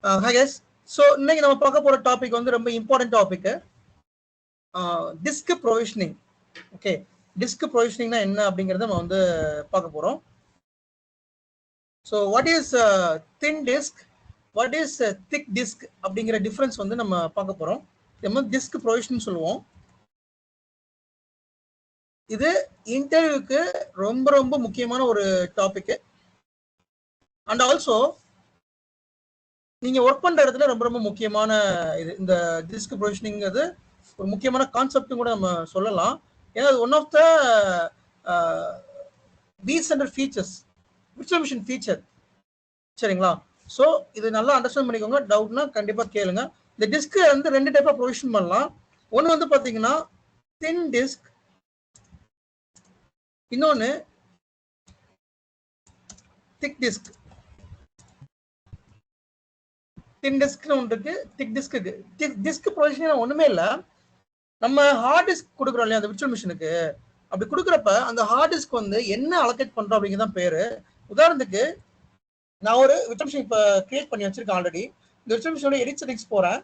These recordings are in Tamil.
Hi guys. So இன்னைக்கு நம்ம பார்க்க போற டாபிக் வந்து ரொம்ப important topic. Disk provisioning. Okay, disk ப்ரொவிஷனிங்னா என்ன அப்படிங்கறத நம்ம வந்து பார்க்க போறோம். So what is thin disk, what is thick disk அப்படிங்கிற டிஃபரன்ஸ் வந்து நம்ம பார்க்க போறோம். நம்ம டிஸ்க் ப்ரொவிஷனிங் சொல்லுவோம். இது இன்டர்வியூக்கு ரொம்ப ரொம்ப முக்கியமான ஒரு டாபிக். அண்ட் ஆல்சோ நீங்க ஒர்க் பண்ற இடத்துல ரொம்ப ரொம்ப முக்கியமான இது. இந்த டிஸ்க் ப்ரொவிஷனிங்கிறது ஒரு முக்கியமான கான்செப்ட் கூட நம்ம சொல்லலாம். ஏன்னா அது one of the vCenter features, virtual machine feature. சரிங்களா? ஸோ இது நல்லா அண்டர்ஸ்டாண்ட் பண்ணிக்கோங்க. டவுட்னா கண்டிப்பா கேளுங்க. இந்த டிஸ்க் வந்து ரெண்டு டைப்பா ப்ரொவிஷன் பண்ணலாம். ஒன்று வந்து பாத்தீங்கன்னா தின் டிஸ்க், இன்னொன்று திக் டிஸ்க். தின் டிஸ்க்னு ஒன்று இருக்கு, திக் டிஸ்க் இருக்கு. டிஸ்க் ப்ரொவிஷனிங் ஒண்ணுமே இல்லை. நம்ம ஹார்ட் டிஸ்க் கொடுக்குறோம் இல்லையா அந்த விர்ச்சுவல் மிஷினுக்கு, அப்படி கொடுக்குறப்ப அந்த ஹார்ட் டிஸ்க் வந்து என்ன அலோகேட் பண்றோம் அப்படிங்கிறதான் பேரு. உதாரணத்துக்கு நான் ஒரு விர்ச்சுவல் மிஷின் இப்போ கிரியேட் பண்ணி வச்சிருக்கேன் ஆல்ரெடி. இந்த விர்ச்சுவல் மிஷினோட எடிட் செட்டிங்ஸ் போறேன்.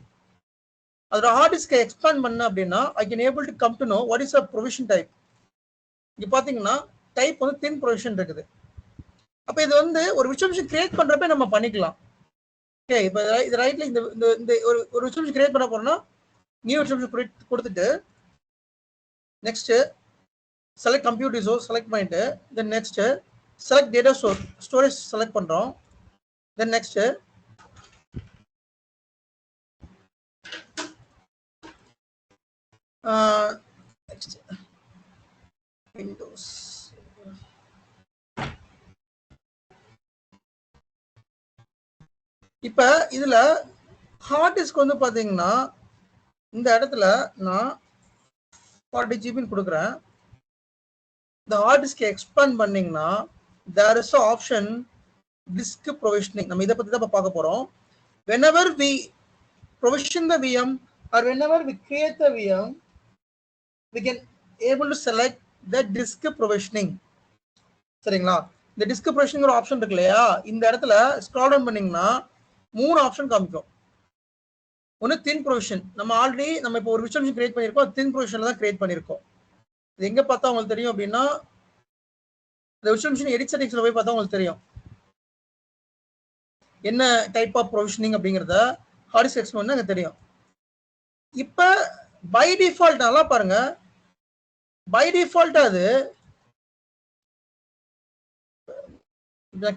அதோட ஹார்ட் டிஸ்கை எக்ஸ்பேண்ட் பண்ண அப்படின்னா I can able to come to know what is a provision type. இங்க பாத்தீங்கன்னா டைப் வந்து தின் ப்ரொவிஷன் இருக்குது. அப்ப இது வந்து ஒரு விர்ச்சுவல் மிஷின் கிரியேட் பண்றப்ப நம்ம பண்ணிக்கலாம். ஓகே, இப்போ இது ரைட்ல இந்த இந்த ஒரு விர்ச்சுவல் மிஷின் கிரியேட் பண்ண போறோம்னா நியூ விர்ச்சுவல் மிஷின் கொடுத்துட்டு next select compute resource select பண்ணிட்டு then next select data storage select பண்றோம். Then next Windows. இப்ப இதுல ஹார்ட் டிஸ்க் வந்து பாத்தீங்கன்னா இந்த இடத்துல நான் 40 GB கொடுக்குறேன். இந்த ஹார்ட் டிஸ்க் எக்ஸ்பேண்ட் பண்ணீங்கன்னா there is option disk provisioning. நம்ம இதை பத்தி தான் பார்க்க போறோம். whenever we provision the VM or whenever we create the VM, we can able to select the disk provisioning. சரிங்களா? இந்த டிஸ்க் ப்ரொவிஷனிங் ஆப்ஷன் இருக்கு இல்லையா, இந்த இடத்துல ஸ்க்ரால் டவுன் பண்ணீங்கன்னா 3 ஆப்ஷன் காமிக்கும். ஒன்று தின் ப்ரொவிஷன். நம்ம ஆல்ரெடி நம்ம இப்போ ஒரு விர்ச்சுவல் மிஷின் கிரியேட் பண்ணியிருக்கோம், தின் ப்ரொவிஷன்ல தான் கிரியேட் பண்ணியிருக்கோம். இது எங்க பார்த்தா உங்களுக்கு தெரியும் அப்படின்னா இந்த விர்ச்சுவல் மிஷின் எடிட் செட்டிங்ஸ்ல போய் பார்த்தா உங்களுக்கு தெரியும் என்ன டைப் ஆஃப் ப்ரொவிஷனிங் அப்படிங்கிறத. ஹார்ட் டிஸ்க் எக்ஸ்பேண்ட் பண்ணா எனக்கு தெரியும். இப்ப பை டிஃபால்ட் நல்லா பாருங்க, பை டிஃபால்ட் அது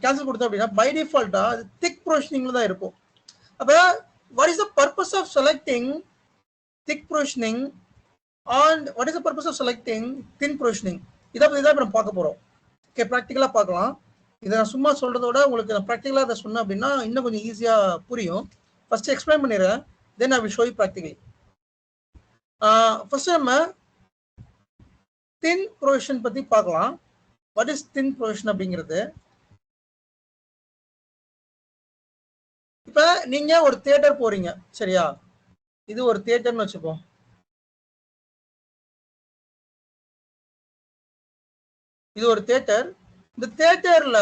கேன்சல் கொடுத்தோம் அப்படின்னா பை டிஃபால்ட்டா திக் ப்ரொவிஷனிங்ல தான் இருக்கும். அப்ப what is the purpose of selecting thick provisioning and what is the purpose of selecting thin provisioning? இதை பத்தி தான் நம்ம பார்க்க போறோம். ஓகே, ப்ராக்டிக்கலா பார்க்கலாம். இதை நான் சும்மா சொல்றதோட உங்களுக்கு நான் ப்ராக்டிக்கலா இதை சொன்னேன் அப்படின்னா இன்னும் கொஞ்சம் ஈஸியா புரியும். ஃபர்ஸ்ட் எக்ஸ்பிளைன் பண்ணிடுறேன், then I will show you practically. First நம்ம தின் ப்ரொவிஷன் பத்தி பார்க்கலாம். வாட் இஸ் தின் ப்ரொவிஷன் அப்படிங்கிறது. இப்ப நீங்க ஒரு தியேட்டர் போறீங்க, சரியா? இது ஒரு தியேட்டர்னு வச்சுப்போம். இது ஒரு தியேட்டர். இந்த தியேட்டர்ல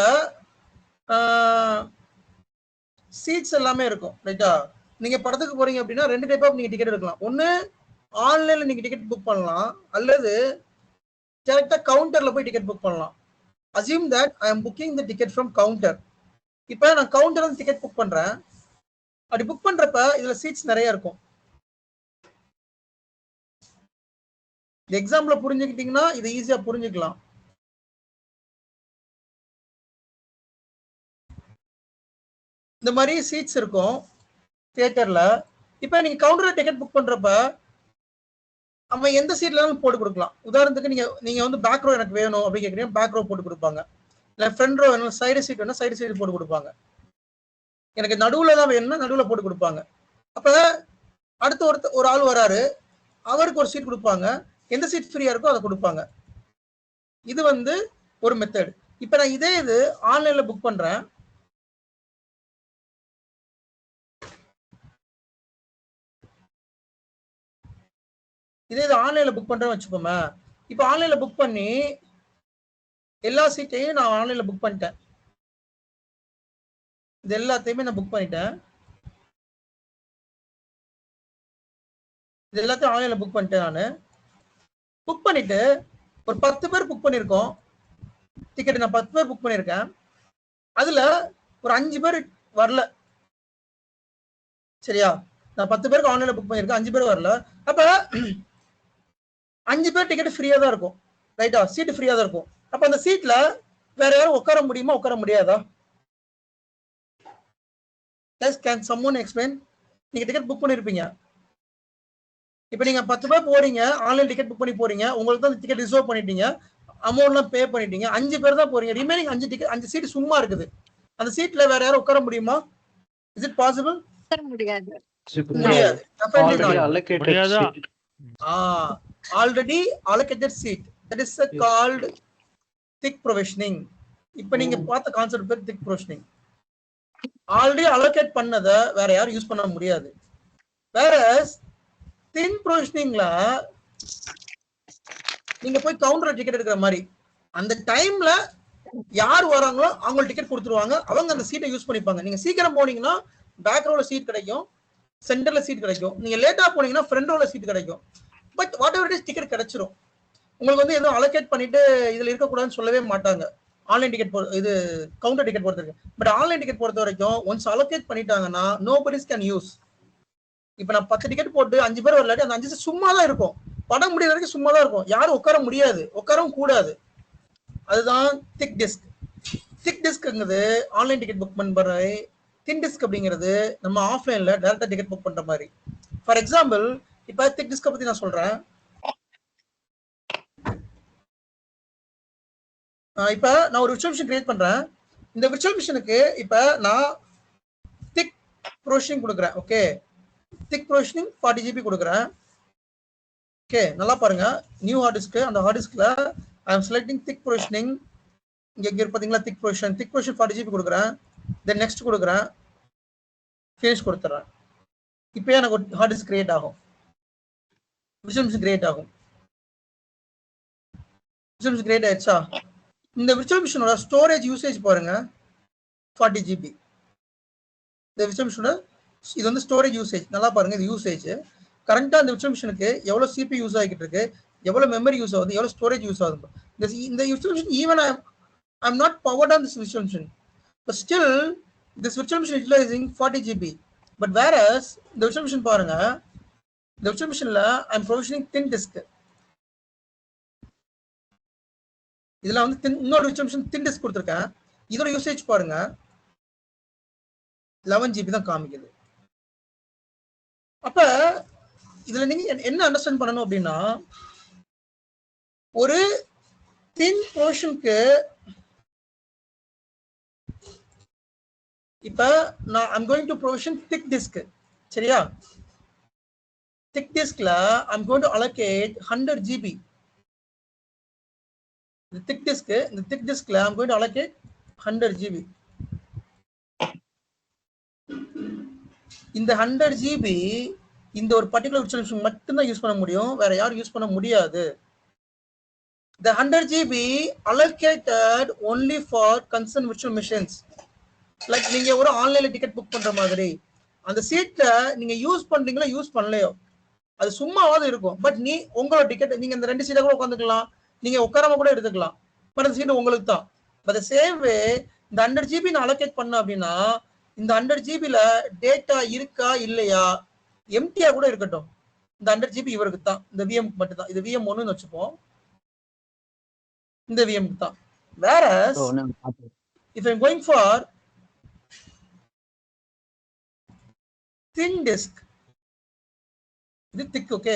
சீட்ஸ் எல்லாமே இருக்கும், ரைட்டா? நீங்க படத்துக்கு போறீங்க அப்படின்னா ரெண்டு டைப் ஆஃப் நீங்க டிக்கெட் எடுக்கலாம். ஒன்னு ஆன்லைன்ல நீங்க டிக்கெட் புக் பண்ணலாம், அல்லது டேரக்டா கவுண்டர்ல போய் டிக்கெட் புக் பண்ணலாம். Assume that I am booking the ticket from counter. இப்போ நான் கவுண்டர்ல டிக்கெட் புக் பண்றேன். அப்படி புக் பண்றப்ப இதுல சீட்ஸ் நிறைய இருக்கும். இந்த எக்ஸாம்பிள புரிஞ்சுக்கிட்டீங்கன்னா இதை ஈஸியா புரிஞ்சுக்கலாம். இந்த மாதிரி சீட்ஸ் இருக்கும் தியேட்டர்ல. இப்ப நீங்க கவுண்டர்ல டிக்கெட் புக் பண்றப்ப நம்ம எந்த சீட்லாலும் போட்டு கொடுக்கலாம். உதாரணத்துக்கு நீங்க நீங்க வந்து பேக் ரோ எனக்கு வேணும் அப்படி கேட்குறீங்க, பேக் ரோ போட்டு கொடுப்பாங்க. இல்லை ஃப்ரண்ட் ரோ வேணும், சைடு சீட் வேணும், சைடு சீட் போட்டு கொடுப்பாங்க. எனக்கு நடுவுல தான் வேணும்னா நடுவுல போட்டு கொடுப்பாங்க. அப்ப அடுத்து ஒரு ஆள் வராரு, அவருக்கு ஒரு சீட் கொடுப்பாங்க, எந்த சீட் ஃப்ரீயா இருக்கோ அதை கொடுப்பாங்க. இது வந்து ஒரு மெத்தட். இப்ப நான் இது ஆன்லைன்ல புக் பண்றேன். இது ஆன்லைன்ல புக் பண்றேன்னு வச்சுக்கோமே. இப்ப ஆன்லைன்ல புக் பண்ணி எல்லா சீட்டையும் நான் ஆன்லைன்ல புக் பண்ணிட்டேன். இது எல்லாத்தையுமே நான் புக் பண்ணிட்டேன். இது எல்லாத்தையும் ஆன்லைன்ல புக் பண்ணிட்டேன். நான் புக் பண்ணிட்டு ஒரு 10 பேர் புக் பண்ணியிருக்கோம் டிக்கெட். நான் 10 பேர் புக் பண்ணியிருக்கேன். அதுல ஒரு 5 பேர் வரல. சரியா? நான் 10 பேருக்கு ஆன்லைன்ல புக் பண்ணியிருக்கேன், 5 பேர் வரல. அப்ப 5 பேர் டிக்கெட் ஃப்ரீயா தான் இருக்கும். ரைட்டா? சீட் ஃப்ரீயா தான் இருக்கும். அப்ப அந்த சீட்ல வேற யாரும் உட்கார முடியுமா, உட்கார முடியாதா? Can someone explain? நீங்க டிக்கெட் புக் பண்ணிருப்பீங்க. இப்போ நீங்க 10 பேர் போறீங்க, ஆன்லைன் டிக்கெட் புக் பண்ணி போறீங்க, உங்களுக்கு தான் டிக்கெட் ரிசர்வ் பண்ணிட்டீங்க, அமௌண்ட்லாம் பே பண்ணிட்டீங்க, 5 பேர் தான் போறீங்க, ரிமைனிங் 5 டிக்கெட் 5 சீட் சும்மா இருக்குது. அந்த சீட்ல வேற யாரும் உட்கார முடியுமா? Is it possible? முடியாது. முடியாது. Already allocated seat, that is called thick provisioning. இப்போ நீங்க பார்த்த கான்செப்ட் பேர் திக் ப்ரொவிஷனிங். ஆல்ரெடி அலோகேட் பண்ணத வேற யாரும் யூஸ் பண்ண முடியாது. வேற தின் ப்ரொவிஷனிங்ல நீங்க போய் கவுண்டர் டிக்கெட் எடுக்கிற மாதிரி அந்த டைம்ல யார் வராங்களோ அவங்க டிக்கெட் கொடுத்துருவாங்க, அவங்க அந்த சீட்டை யூஸ் பண்ணிப்பாங்க. நீங்க சீக்கிரம் போனீங்கன்னா பேக் ரோல சீட் கிடைக்கும், சென்டர்ல சீட் கிடைக்கும். நீங்க லேட்டா போனீங்கன்னா ஃப்ரண்ட் ரோல சீட் கிடைக்கும். But what ever it is ticket கிடைச்சிரும். உங்களுக்கு வந்து எதுவும் அலோகேட் பண்ணிட்டு இதுல இருக்கக்கூடாதுன்னு சொல்லவே மாட்டாங்க. ஆன்லைன் டிக்கெட் இது கவுண்டர் டிக்கெட் பொறுத்த வரைக்கும். பட் ஆன்லைன் டிக்கெட் பொறுத்த வரைக்கும் ஒன்ஸ் அலோகேட் பண்ணிட்டாங்கன்னா நோபடிஸ் கேன் யூஸ். இப்ப நான் 10 டிக்கெட் போட்டு 5 பேர் வரலாட்டி அந்த 5 சும்மா தான் இருக்கும். படம் முடிய வரைக்கும் சும்மா தான் இருக்கும். யாரும் உட்கார முடியாது, உட்காரவும் கூடாது. அதுதான் திக் டிஸ்க். திக் டிஸ்க்ங்கிறது ஆன்லைன் டிக்கெட் புக் பண்ற. தின் டிஸ்க் அப்படிங்கிறது நம்ம ஆஃப்லைன்ல டைரக்டா டிக்கெட் புக் பண்ற மாதிரி. ஃபார் எக்ஸாம்பிள், இப்ப திக் டிஸ்க பத்தி நான் சொல்றேன். இப்ப நான் ஒரு விர்ச்சுவல் மிஷின் கிரியேட் பண்றேன். இந்த விர்ச்சுவல் மிஷினுக்கு இப்ப நான் திக் ப்ரொவிஷனிங் கொடுக்குறேன். ஓகே, திக் ப்ரொவிஷனிங் 40 GB கொடுக்குறேன். ஓகே, நல்லா பாருங்க. நியூ ஹார்ட் டிஸ்க், அந்த ஹார்ட் டிஸ்க்ல ஐ அம் செலக்டிங் திக் ப்ரொவிஷனிங். இங்க பாத்தீங்களா திக் ப்ரொவிஷன் 40 GB கொடுக்குறேன். தென் நெக்ஸ்ட் கொடுக்குறேன், ஃபினிஷ் கொடுத்துறேன். இப்போ எனக்கு ஒரு ஹார்ட் டிஸ்க் கிரியேட் ஆகும், விர்ச்சுவல் மிஷின் கிரியேட் ஆகும். விர்ச்சுவல் மிஷின் கிரியேட் ஆயிடுச்சா? இந்த விர்ச்சுவல் மிஷினோட ஸ்டோரேஜ் யூசேஜ் பாருங்க, 40 GB. இந்த விர்ச்சுவல் மிஷினோட இது வந்து ஸ்டோரேஜ் யூசேஜ். நல்லா பாருங்க, இது யூசேஜ். கரண்டா இந்த விர்ச்சுவல் மிஷினுக்கு எவ்வளவு CPU யூஸ் ஆகிட்டு இருக்கு, எவ்வளவு மெமரி யூஸ் ஆகுது, எவ்வளவு ஸ்டோரேஜ் யூஸ் ஆகுது. இந்த virtual machine even I'm not powered on this virtual machine, but still this virtual machine is utilizing 40 GB. But whereas the virtual machine பாருங்க, the virtual machine ல I'm provisioning thin disk. இதுல வந்து இன்னொரு virtual machine thin disk கொடுத்திருக்கேன். இதோட யூசேஜ் பாருங்க 11 GB தான் காமிக்குது. அப்ப இதுல நீங்க என்ன அண்டர்ஸ்டாண்ட் பண்ணணும் அப்படின்னா, ஒரு தின் ப்ரொவிஷனுக்கு இப்ப நான் I'm going to provision thick disk. சரியா? thick diskல I'm going to allocate 100 GB. இந்த thick diskல I'm going to allocate 100 GB. இந்த 100 GB இந்த ஒரு பர்టిక్యులர் virtual machine மட்டும் தான் யூஸ் பண்ண முடியும், வேற யாரும் யூஸ் பண்ண முடியாது. The 100 GB allocated only for concerned virtual machines. Like நீங்க ஒரு ஆன்லைன்ல டிக்கெட் புக் பண்ற மாதிரி அந்த சீட்டை நீங்க யூஸ் பண்றீங்களோ யூஸ் பண்ணலையோ அது சும்மாவாது இருக்கும். பட் நீ உங்களோட டிக்கெட் நீங்க இந்த 2 சீட்டை கூட உட்காந்துக்கலாம், நீங்க உட்காராம கூட எடுத்துக்கலாம். பட் அந்த சீட்டு உங்களுக்கு தான். பட் சேம் வே இந்த 100 GB நான் அலோகேட் பண்ண அப்படின்னா இந்த 100 GB-ல டேட்டா இருக்கா இல்லையா, எம்டியா கூட இருக்கட்டும், இந்த 100 GB இவருக்கு தான், இந்த VM மட்டும் தான். இது VM 1ன்னு வச்சுப்போம், இந்த VM தான். வேற if I'm going for thin disk, இது திக். ஓகே,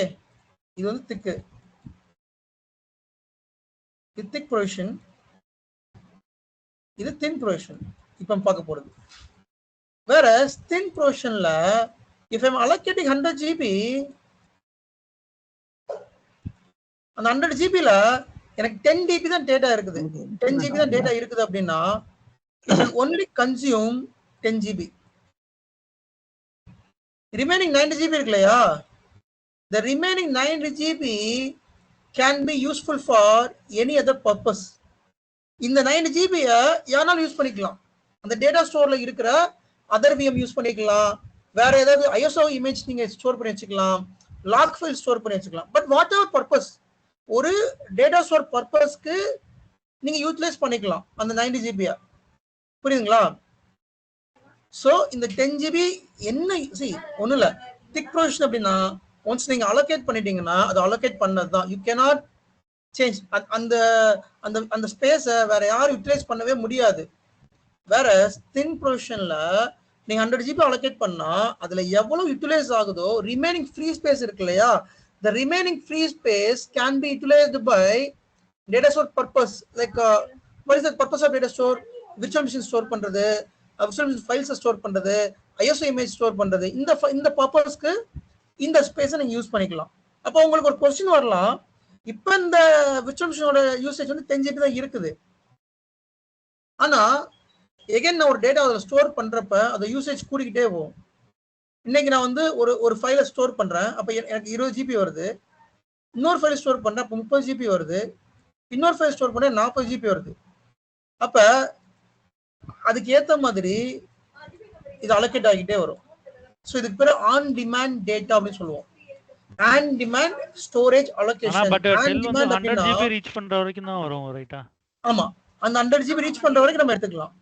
இது வந்து திக், இது திக் ப்ரொவிஷன், இது தின் ப்ரொவிஷன். இப்போ பார்க்க போறது வேற தின் ப்ரொவிஷன்ல if I'm allocating 100 GB, அந்த 100 GB-ல எனக்கு 10 GB தான் டேட்டா இருக்குது, 10 GB தான் டேட்டா இருக்குது அப்படின்னா it will only consume 10 GB. remaining 90 GB இருக்கு இல்லையா, the remaining 90 GB can be useful for any other purpose. இந்த 90 GB யாராலும் யூஸ் பண்ணிக்கலாம். அந்த டேட்டா ஸ்டோர்ல இருக்கிற அதர் VM யூஸ் பண்ணிக்கலாம், வேற ஏதாவது ISO இமேஜ் நீங்க ஸ்டோர் பண்ணி வச்சுக்கலாம், லாக் ஃபைல் ஸ்டோர் பண்ணி வச்சுக்கலாம். பட் வாட் எவர் பர்பஸ், ஒரு டேட்டா ஸ்டோர் பர்பஸ்க்கு நீங்க யூட்டிலைஸ் பண்ணிக்கலாம் அந்த 90 ஜிபியா. புரியுதுங்களா? ஸோ இந்த 10 ஜிபி என்ன ஒன்றும் இல்லை, திக் ப்ரொவிஷன் அப்படின்னா ஒன்ஸ் நீங்க அலோகேட் பண்ணிட்டீங்கன்னா அது அலோகேட் பண்ணது தான். You cannot change. அந்த அந்த அந்த ஸ்பேஸை வேற யாரும் யூட்டிலைஸ் பண்ணவே முடியாது. வேற தின் ப்ரொவிஷன்ல நீங்க 100 ஜிபி அலோகேட் பண்ணா அதுல எவ்வளவு யூட்டிலைஸ் ஆகுதோ ரிமைனிங் ஃப்ரீ ஸ்பேஸ் இருக்கு இல்லையா, the remaining free space can be utilized by data store purpose. Like what is the purpose of data store? Virtual machine store பண்றது, virtual machine files store பண்றது, ISO image store பண்றது. இந்த பர்பஸ்க்கு இந்த ஸ்பேஸை நீங்க யூஸ் பண்ணிக்கலாம். அப்போ உங்களுக்கு ஒரு கொஸ்டின் வரலாம், இப்போ இந்த virtual machineோட யூசேஜ் வந்து 10 ஜிபி தான் இருக்குது. ஆனா எகைன் நான் ஒரு டேட்டா அதில் ஸ்டோர் பண்றப்ப அந்த யூசேஜ் கூடிக்கிட்டே போகும். இன்னைக்கு நான் வந்து ஒரு ஃபைலை ஸ்டோர் பண்றேன், அப்ப எனக்கு 20 ஜிபி வருது. இன்னொரு ஃபைல் ஸ்டோர் பண்றேன், அப்போ 30 ஜிபி வருது. இன்னொரு ஃபைல் ஸ்டோர் பண்ண 40 ஜிபி வருது. அப்ப அதுக்கு ஏத்த மாதிரி இது அலோகேட் ஆகிட்டே வரும். ஸோ இதுக்கு பேர் ஆன் டிமாண்ட் டேட்டா அப்படின்னு சொல்லுவோம். On demand storage allocation. On demand அப்படின்னா 100 ஜிபி ரீச் பண்ற வரைக்கும் தான் வரும், ரைட்டா? ஆமா, அந்த 100 ஜிபி ரீச் பண்ற வரைக்கும் நம்ம எடுத்துக்கலாம்.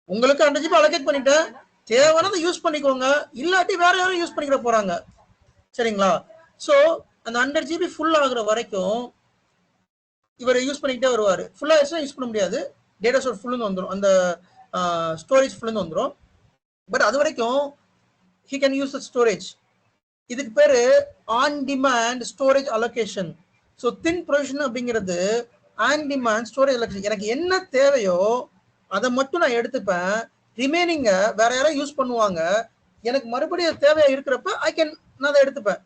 உங்களுக்கு 100 ஜிபி அலோகேட் பண்ணிட்டேன், தேவையானதை யூஸ் பண்ணிக்கோங்க, இல்லாட்டி வேற யாரும் யூஸ் பண்ணிக்கிற போறாங்க. சரிங்களா? ஸோ அந்த 100 ஜிபி ஃபுல் ஆகுற வரைக்கும் இவர் யூஸ் பண்ணிக்கிட்டே வருவார். ஃபுல் ஆயிடுச்சுன்னா யூஸ் பண்ண முடியாது, டேட்டா ஸ்டோர் ஃபுல்லுன்னு வந்துடும், அந்த ஸ்டோரேஜ் ஃபுல்லுன்னு வந்துடும். பட் அது வரைக்கும் he can use the storage. இதுக்கு பேர் on demand storage allocation. So thin provision அப்படிங்கிறது ஆன் டிமாண்ட் ஸ்டோரேஜ் அலோகேஷன். எனக்கு என்ன தேவையோ அதை மட்டும் நான் எடுத்துப்பேன், ரிமைனிங்க வேற யாரும் யூஸ் பண்ணுவாங்க. எனக்கு மறுபடியும் தேவையா இருக்கிறப்ப நான் அதை எடுத்துப்பேன்,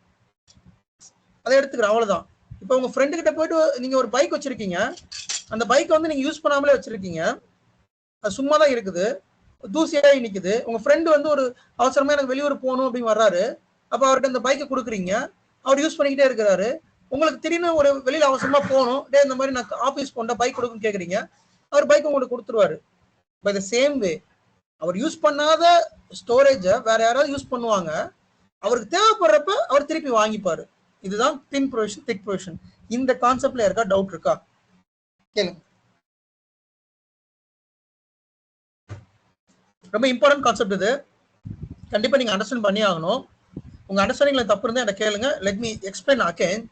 அதை எடுத்துக்கிறேன், அவ்வளவுதான். இப்போ உங்க ஃப்ரெண்டு கிட்ட போயிட்டு நீங்க ஒரு பைக் வச்சிருக்கீங்க, அந்த பைக் வந்து நீங்க யூஸ் பண்ணாமலே வச்சிருக்கீங்க, அது சும்மா தான் இருக்குது, தூசியாகி நிக்குது. உங்க ஃப்ரெண்டு வந்து ஒரு அவசரமா எனக்கு வெளியூர் போகணும் அப்படின்னு வர்றாரு, அப்ப அவர்கிட்ட அந்த பைக்கை கொடுக்குறீங்க, அவர் யூஸ் பண்ணிக்கிட்டே இருக்கிறாரு. உங்களுக்கு திடீர்னு ஒரு வெளியில அவசரமா போகணும், டே இந்த மாதிரி நான் ஆஃபீஸ் போன பைக் கொடுக்குன்னு கேட்குறீங்க, அவர் பைக் உங்களுக்கு கொடுத்துருவாரு. பை த சேம் வே அவர் யூஸ் பண்ணாத ஸ்டோரேஜை வேற யாராவது யூஸ் பண்ணுவாங்க, அவருக்கு தேவைப்படுறப்ப அவர் திருப்பி வாங்கிப்பாரு. இதுதான் தின் ப்ரொவிஷன், திக் ப்ரொவிஷன். இந்த கான்செப்ட்ல இருக்கா டவுட் இருக்கா? கேளுங்க. ரொம்ப இம்பார்ட்டன்ட் கான்செப்ட் இது, கண்டிப்பா நீங்க அண்டர்ஸ்டாண்ட் பண்ணி ஆகணும். உங்க அண்டர்ஸ்டாண்டிங்ல தப்பு இருந்தா என்ன கேளுங்க, லெட் மீ எக்ஸ்பிளைன் அகைன்.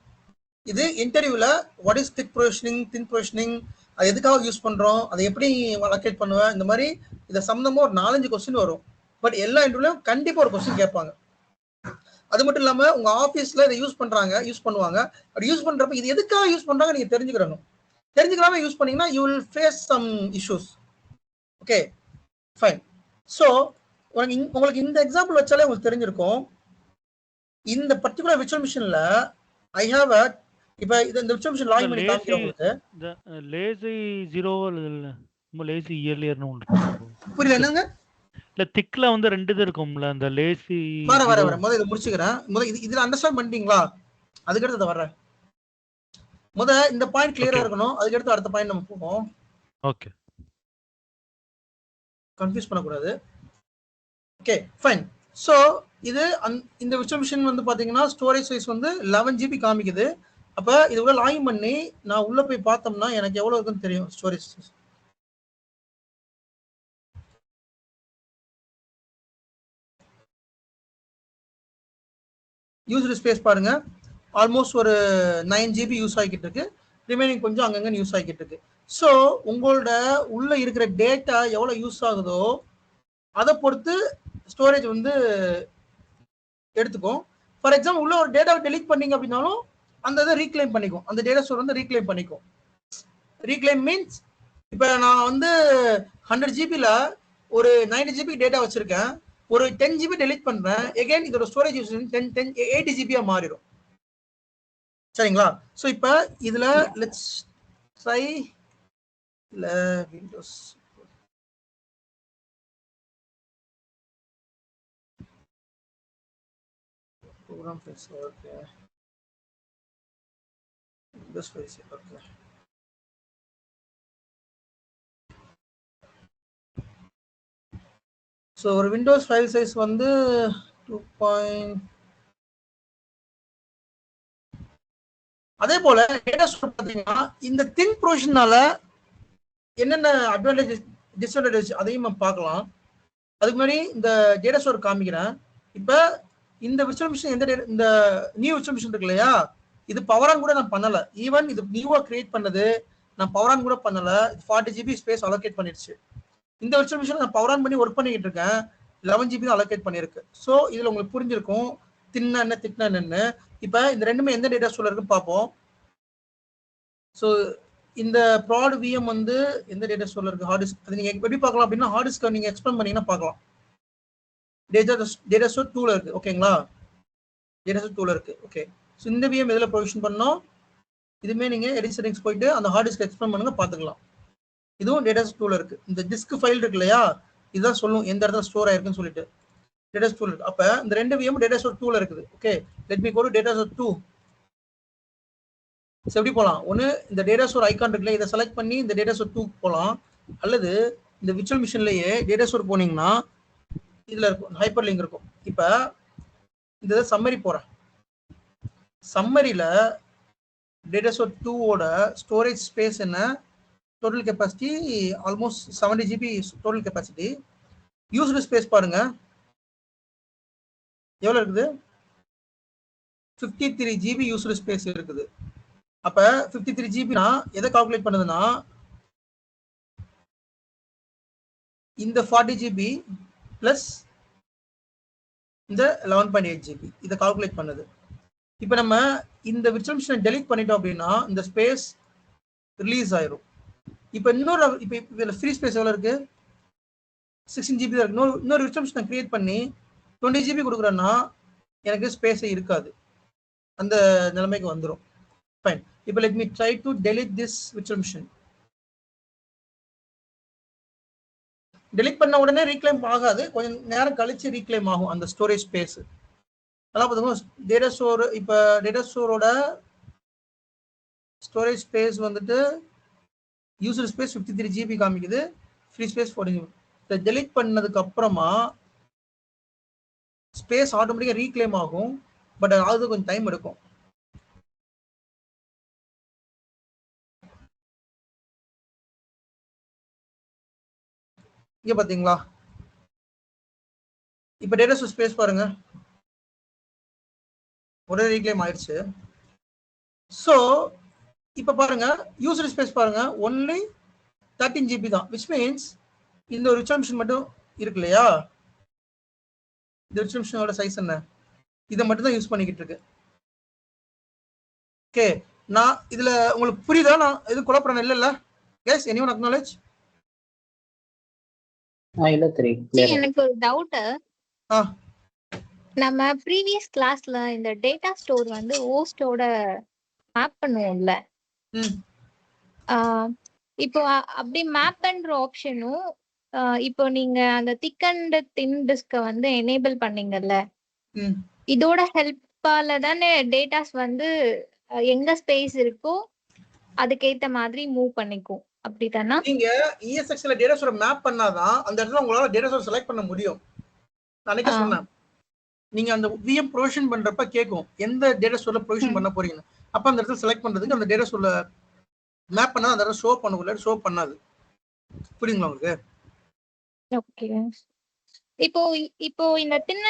இது இன்டர்வியூல what is thick provisioning, thin provisioning, அது எதுக்காக யூஸ் பண்றோம், அதை எப்படி அலோகேட் பண்ணுவேன், இந்த மாதிரி இதை சம்பந்தமா ஒரு 4-5 கொஸ்டின் வரும். பட் எல்லா இன்டர்வியூலயும் கண்டிப்பா ஒரு கொஸ்டின் கேட்பாங்க. அது மட்டும் இல்லாம உங்க ஆபீஸ்ல இதை யூஸ் பண்ணுவாங்க. அப்படி யூஸ் பண்றப்ப இது எதுக்காக யூஸ் பண்றாங்க நீங்க தெரிஞ்சுக்கணும். தெரிஞ்சுக்காம யூஸ் பண்ணீங்கன்னா you will face some issues. Okay, fine. So உங்களுக்கு இந்த எக்ஸாம்பிள் வச்சாலே உங்களுக்கு தெரிஞ்சிருக்கும். இந்த பர்டிகுலர் விர்ச்சுவல் மிஷின்ல ஐ ஹேவ் அ, இப்போ இந்த விர்ச்சுவல் மிஷின் லாகின் பண்ணி காமிக்கிறேன் உங்களுக்கு. இந்த லேசி 0 இல்ல லேசி இயர்லியர்னு ஒன்று. புரியல, என்னங்க? இல்ல திக்ல வந்து 2 இது இருக்கும்ல, அந்த லேசி. வர முதல்ல இதை முடிச்சுக்கிறேன். இதுல அண்டர்ஸ்டாண்ட் பண்ணிட்டீங்களா? அதுக்கு அடுத்து வர்றேன். இந்த பாயிண்ட் கிளியரா இருக்கணும், அதுக்கு அடுத்து அடுத்த பாயிண்ட் நம்ம போவோம். ஓகே, கன்ஃபியூஸ் பண்ணக்கூடாது. Okay, fine. ஸோ இது இந்த விர்ச்சுவல் மிஷின் வந்து பாத்தீங்கன்னா ஸ்டோரேஜ் சைஸ் வந்து 11 ஜிபி காமிக்குது. அப்ப இது உள்ள லாகின் பண்ணி நான் உள்ள போய் பார்த்தோம்னா எனக்கு எவ்வளவு இருக்குன்னு தெரியும் ஸ்டோரேஜ் சைஸ். யூஸ்டு ஸ்பேஸ் பாருங்க, ஆல்மோஸ்ட் ஒரு 9 ஜிபி யூஸ் ஆகிக்கிட்டு இருக்கு, ரிமைனிங் கொஞ்சம் அங்கங்க யூஸ் ஆகிக்கிட்டு இருக்கு. ஸோ உங்களோட உள்ள இருக்கிற டேட்டா எவ்வளவு யூஸ் ஆகுதோ அதை பொறுத்து ஸ்டோரேஜ் வந்து எடுத்துக்கும். ஃபார் எக்ஸாம்பிள் உள்ள ஒரு டேட்டாவை டெலிட் பண்ணீங்க அப்படின்னாலும் அந்த இதை ரீக்ளைம் பண்ணிக்கும், அந்த டேட்டா ஸ்டோர் வந்து ரீக்ளைம் பண்ணிக்கும். ரீக்ளைம் மீன்ஸ் இப்போ நான் வந்து 100 ஜிபியில் ஒரு 90 ஜிபி டேட்டா வச்சிருக்கேன், ஒரு 10 ஜிபி டெலிட் பண்றேன், எகைன் இதோட ஸ்டோரேஜ் யூஸ் 80 ஜிபியா மாறிடும். சரிங்களா? ஸோ இப்போ இதுல let's try Windows program files. Okay, windows files. Okay, so ஒரு விண்டோஸ் ஃபைல் சைஸ் வந்து 2. அதே போல டேட்டா ஸ்டோர் பாத்தீங்கன்னா இந்த தின் ப்ரொவிஷனால என்னென்ன அட்வான்டேஜ் டிஸ்அட்வான்டேஜ் அதையும் நம்ம பார்க்கலாம். அதுக்கு முன்னாடி இந்த டேட்டா ஸ்டோர் காமிக்கிறேன். இப்ப இந்த விர்ச்சுவல் மிஷின் இந்த நியூ விர்ச்சுவல் மிஷின் இருக்கு இல்லையா, இது பவர் ஆன் கூட நான் பண்ணல. ஈவன் இது நியூவா கிரியேட் பண்ணது நான் பவர் ஆன் கூட பண்ணல. 40 GB ஸ்பேஸ் அலோகேட் பண்ணிருச்சு. இந்த விர்ச்சுவல் மிஷின் நான் பவர் ஆன் பண்ணி ஒர்க் பண்ணிக்கிட்டு இருக்கேன். 11 GB தான் அலோகேட் பண்ணிருக்கு. ஸோ இதுல உங்களுக்கு புரிஞ்சிருக்கும் தின்னா என்ன திட்னா என்னன்னு. இப்ப இந்த ரெண்டுமே எந்த டேட்டா ஸ்டோர்ல இருக்குன்னு பார்ப்போம். ஸோ இந்த ப்ராட் விஎம் வந்து எந்த டேட்டா ஸ்டோர்ல இருக்கு, ஹார்ட் டிஸ்க். அது நீங்க எப்படி பார்க்கலாம் அப்படின்னா, ஹார்ட் டிஸ்க் நீங்க எக்ஸ்பேண்ட் பண்ணீங்கன்னா பார்க்கலாம். டேட்டா ஸ்டோர் 2ல இருக்கு. ஓகேங்களா, டேட்டா ஸ்டோர் 2ல இருக்கு. ஓகே, ஸோ இந்த விஎம் எதுல ப்ரொவிஷன் பண்ணோம், இதுமே நீங்க எடிட் செட்டிங்ஸ் போயிட்டு அந்த ஹார்ட் டிஸ்க் எக்ஸ்பேண்ட் பண்ணுங்க பார்த்துக்கலாம். இதுவும் டேட்டா ஸ்டோர் 2ல இருக்கு. இந்த டிஸ்க் ஃபைல் இருக்கு இல்லையா, இதுதான் சொல்லும் எந்த இடத்துல ஸ்டோர் ஆயிருக்குன்னு சொல்லிட்டு. டேட்டா ஸ்டோர் இருக்கு. அப்ப இந்த ரெண்டு விஎம் டேட்டா ஸ்டோர் 2ல இருக்குது. Okay, let me go to data store 2. எப்படி போகலாம், ஒன்று இந்த டேட்டா ஸ்டோர் ஐகான் இருக்குல்ல, இதை செலக்ட் பண்ணி இந்த டேட்டா ஸ்டோர் 2 போகலாம். அல்லது இந்த விர்ச்சுவல் மிஷின்லயே டேட்டா ஸ்டோர் போனீங்கன்னா இதுல இருக்கும் ஹைப்பர் லிங்க் இருக்கும். இப்போ இந்த சம்மரி போறேன். சம்மரியில டேட்டா ஸ்டோர் 2ஓட ஸ்டோரேஜ் ஸ்பேஸ் என்ன, total capacity almost 70 GB total capacity. Used space பாருங்க எவ்வளவு இருக்குது, 53 GB யூஸ்டு ஸ்பேஸ் இருக்குது. அப்ப 53 GB எதை கால்குலேட் பண்ணுதுன்னா, இந்த 40 GB பிளஸ் இந்த 11.8 GB இதை கால்குலேட் பண்ணுது. இப்ப நம்ம இந்த விர்ச்சுவல் மிஷினை டெலீட் பண்ணிட்டோம் அப்படின்னா இந்த ஸ்பேஸ் ரிலீஸ் ஆயிரும். இப்ப இதுல ஃப்ரீ ஸ்பேஸ் எவ்வளவு இருக்கு, 16 GB தான் இருக்கு. இன்னொரு விர்ச்சுவல் மிஷினை கிரியேட் பண்ணி 20 GB கொடுக்குறேன்னா எனக்கு ஸ்பேஸே இருக்காது, அந்த நிலைமைக்கு வந்துடும். ஃபைன். இப்போ let me try to delete this virtual machine. delete பண்ண உடனே ரீக்ளைம் ஆகாது, கொஞ்சம் நேரம் கழிச்சு ரீக்ளைம் ஆகும் அந்த ஸ்டோரேஜ் ஸ்பேஸ். அதான் பாத்தீங்கன்னா டேட்டா ஸ்டோர், இப்போ டேட்டா ஸ்டோரோட ஸ்டோரேஜ் ஸ்பேஸ் வந்துட்டு யூசர் ஸ்பேஸ் 53 GB காமிக்குது, ஃப்ரீ ஸ்பேஸ் 40 GB. இதை டெலீட் பண்ணதுக்கு அப்புறமா ஸ்பேஸ் ஆட்டோமேட்டிக்கா ரீக்ளைம் ஆகும். பட் அது கொஞ்சம் டைம் எடுக்கும். இங்க பாத்தீங்களா, இப்ப டேட்டா ஸ்பேஸ் பாருங்க ஒரே ரீக்ளைம் ஆயிடுச்சு. சோ இப்ப பாருங்க யூசர் ஸ்பேஸ் பாருங்க ஒன்லி 13 GB தான். விச் மீன்ஸ் இந்த ஒரு விர்ச்சுவல் மிஷின் மட்டும் இருக்கு இல்லையா, இந்த விர்ச்சுவல் மிஷினோட சைஸ் என்ன, இதை மட்டும் தான் யூஸ் பண்ணிக்கிட்டு இருக்கு. ஓகே, நான் இதுல உங்களுக்கு புரியுதா, நான் எதுவும் குழப்பறேன் இல்ல கைஸ், எனிவன் அக்னாலஜ்? இல்ல தெரியும். எனக்கு ஒரு டவுட். நம்ம ப்ரீவியஸ் கிளாஸ்ல இந்த டேட்டா ஸ்டோர் வந்து ஹோஸ்டோட மேப் பண்ணுவோம்ல, இப்போ அப்படி மேப் பண்ற ஆப்ஷனும் இப்போ நீங்க அந்த திக் அண்ட் தின் டிஸ்க வந்து எனேபிள் பண்ணீங்கல்ல, இதோட ஹெல்ப்பால தானே டேட்டாஸ் வந்து எங்க ஸ்பேஸ் இருக்கோ அதுக்கேத்த மாதிரி மூவ் பண்ணிக்கும், அப்படித்தானா? நீங்க ESXல டேட்டா ஸ்டோர் மேப் பண்ணாதான் அந்த இடத்துல உங்களால டேட்டா ஸ்டோர் செலக்ட் பண்ண முடியும். அன்னைக்கு சொன்னேன், நீங்க அந்த VM ப்ரொவிஷன் பண்றப்ப கேட்கும் எந்த டேட்டா ஸ்டோர்ல ப்ரொவிஷன் பண்ண போறீங்க. அப்ப அந்த இடத்துல செலக்ட் பண்றதுக்கு அந்த டேட்டா ஸ்டோர்ல மேப் பண்ணா அந்த இடத்துல ஷோ பண்ணல, ஷோ பண்ணாது. புரியுங்களா உங்களுக்கு? ஓகே. இப்போ இந்த தின்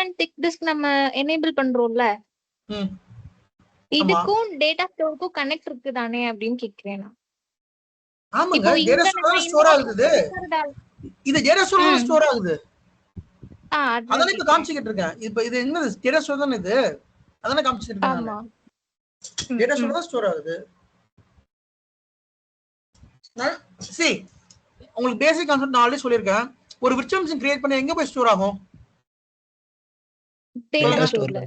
அண்ட் திக் டிஸ்க் நம்ம எனேபிள் பண்றோம்ல, இதுக்கும் டேட்டா ஸ்டோருக்கும் கனெக்ட் இருக்குதானே அப்படின்னு கேக்குறேன் நான். ஆமாங்க, டேட்டா ஸ்டோர்ல ஸ்டோர் ஆகுது. இது டேட்டா ஸ்டோர்ல ஸ்டோர் ஆகுது. அதானே இப்ப காமிச்சிட்டு இருக்கேன். இப்ப இது என்ன டேட்டா ஸ்டோர் தானே, இது அதானே காமிச்சிட்டு இருக்கேன். ஆமா, டேட்டா ஸ்டோர் தான் ஸ்டோர் ஆகுது. see உங்களுக்கு பேசிக் கான்செப்ட் நான் ஆல்ரெடி சொல்லிருக்கேன். ஒரு விர்ச்சுவல் மிஷின் கிரியேட் பண்ண எங்க போய் ஸ்டோர் ஆகும், டேட்டா ஸ்டோர்ல.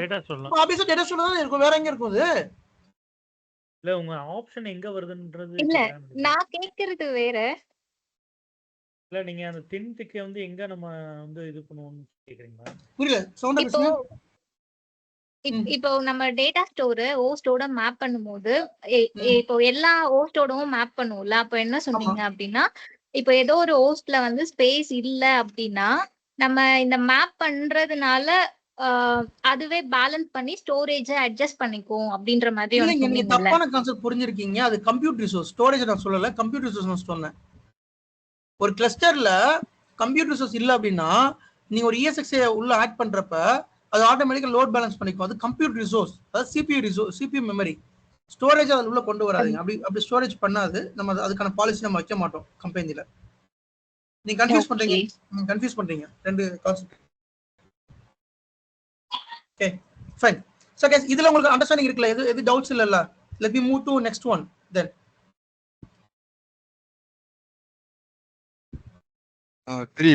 டேட்டா ஸ்டோர்ல ஆபீஸ் டேட்டா ஸ்டோர்ல தான் இருக்கும், வேற எங்க இருக்கும் இது? இல்ல உங்க ஆப்ஷன் எங்க வருதுன்றது இல்ல, நான் கேக்குறது வேற. இல்ல நீங்க அந்த தின் திக்க வந்து எங்க நம்ம வந்து இது பண்ணுவோம்னு கேக்குறீங்களா? புரியல, சவுண்டா பேசுங்க. இப்போ நம்ம டேட்டா ஸ்டோர் ஹோஸ்டோட மேப் பண்ணும்போது இப்போ எல்லா ஹோஸ்டோடவும் மேப் பண்ணுவோம்ல, அப்ப என்ன சொன்னீங்க அப்படின்னா, இப்போ ஏதோ ஒரு ஹோஸ்ட்ல வந்து ஸ்பேஸ் இல்ல அப்படின்னா நம்ம இந்த மேப் பண்றதுனால அதுவே பேலன்ஸ் பண்ணி ஸ்டோரேஜை அட்ஜஸ்ட் பண்ணிக்கும் அப்படின்ற மாதிரி ஒன்று இல்லைங்க, நீங்க சொன்னீங்கல்ல. தப்பான கான்செப்ட் புரிஞ்சிருக்கீங்க. அது கம்ப்யூட்டர் ரிசோர்ஸ். ஸ்டோரேஜ் நான் சொல்லல, கம்ப்யூட்டர் ரிசோர்ஸ் நான் சொன்னேன். ஒரு கிளஸ்டர்ல கம்ப்யூட்டர் ரிசோர்ஸ் இல்ல அப்படின்னா நீங்க ஒரு ESXi உள்ள ஆட் பண்றப்ப அது ஆட்டோமேட்டிக்கா லோட் பேலன்ஸ் பண்ணிக்கும். அது கம்ப்யூட்டர் ரிசோர்ஸ், அதாவது CPU மெமரி. ஸ்டோரேஜ் அதில் உள்ள கொண்டு வராதுங்க. அப்படி ஸ்டோரேஜ் பண்ணாது. நம்ம அதுக்கான பாலிசி நம்ம வைக்க மாட்டோம் கம்பெனில. நீங்க கன்ஃபியூஸ் பண்றீங்க ரெண்டு concept. Okay fine. So guys, இதுல உங்களுக்கு அண்டர்ஸ்டாண்டிங் இருக்குல்ல? எது டவுட்ஸ் இல்லல்ல? Let me move to next one தென்.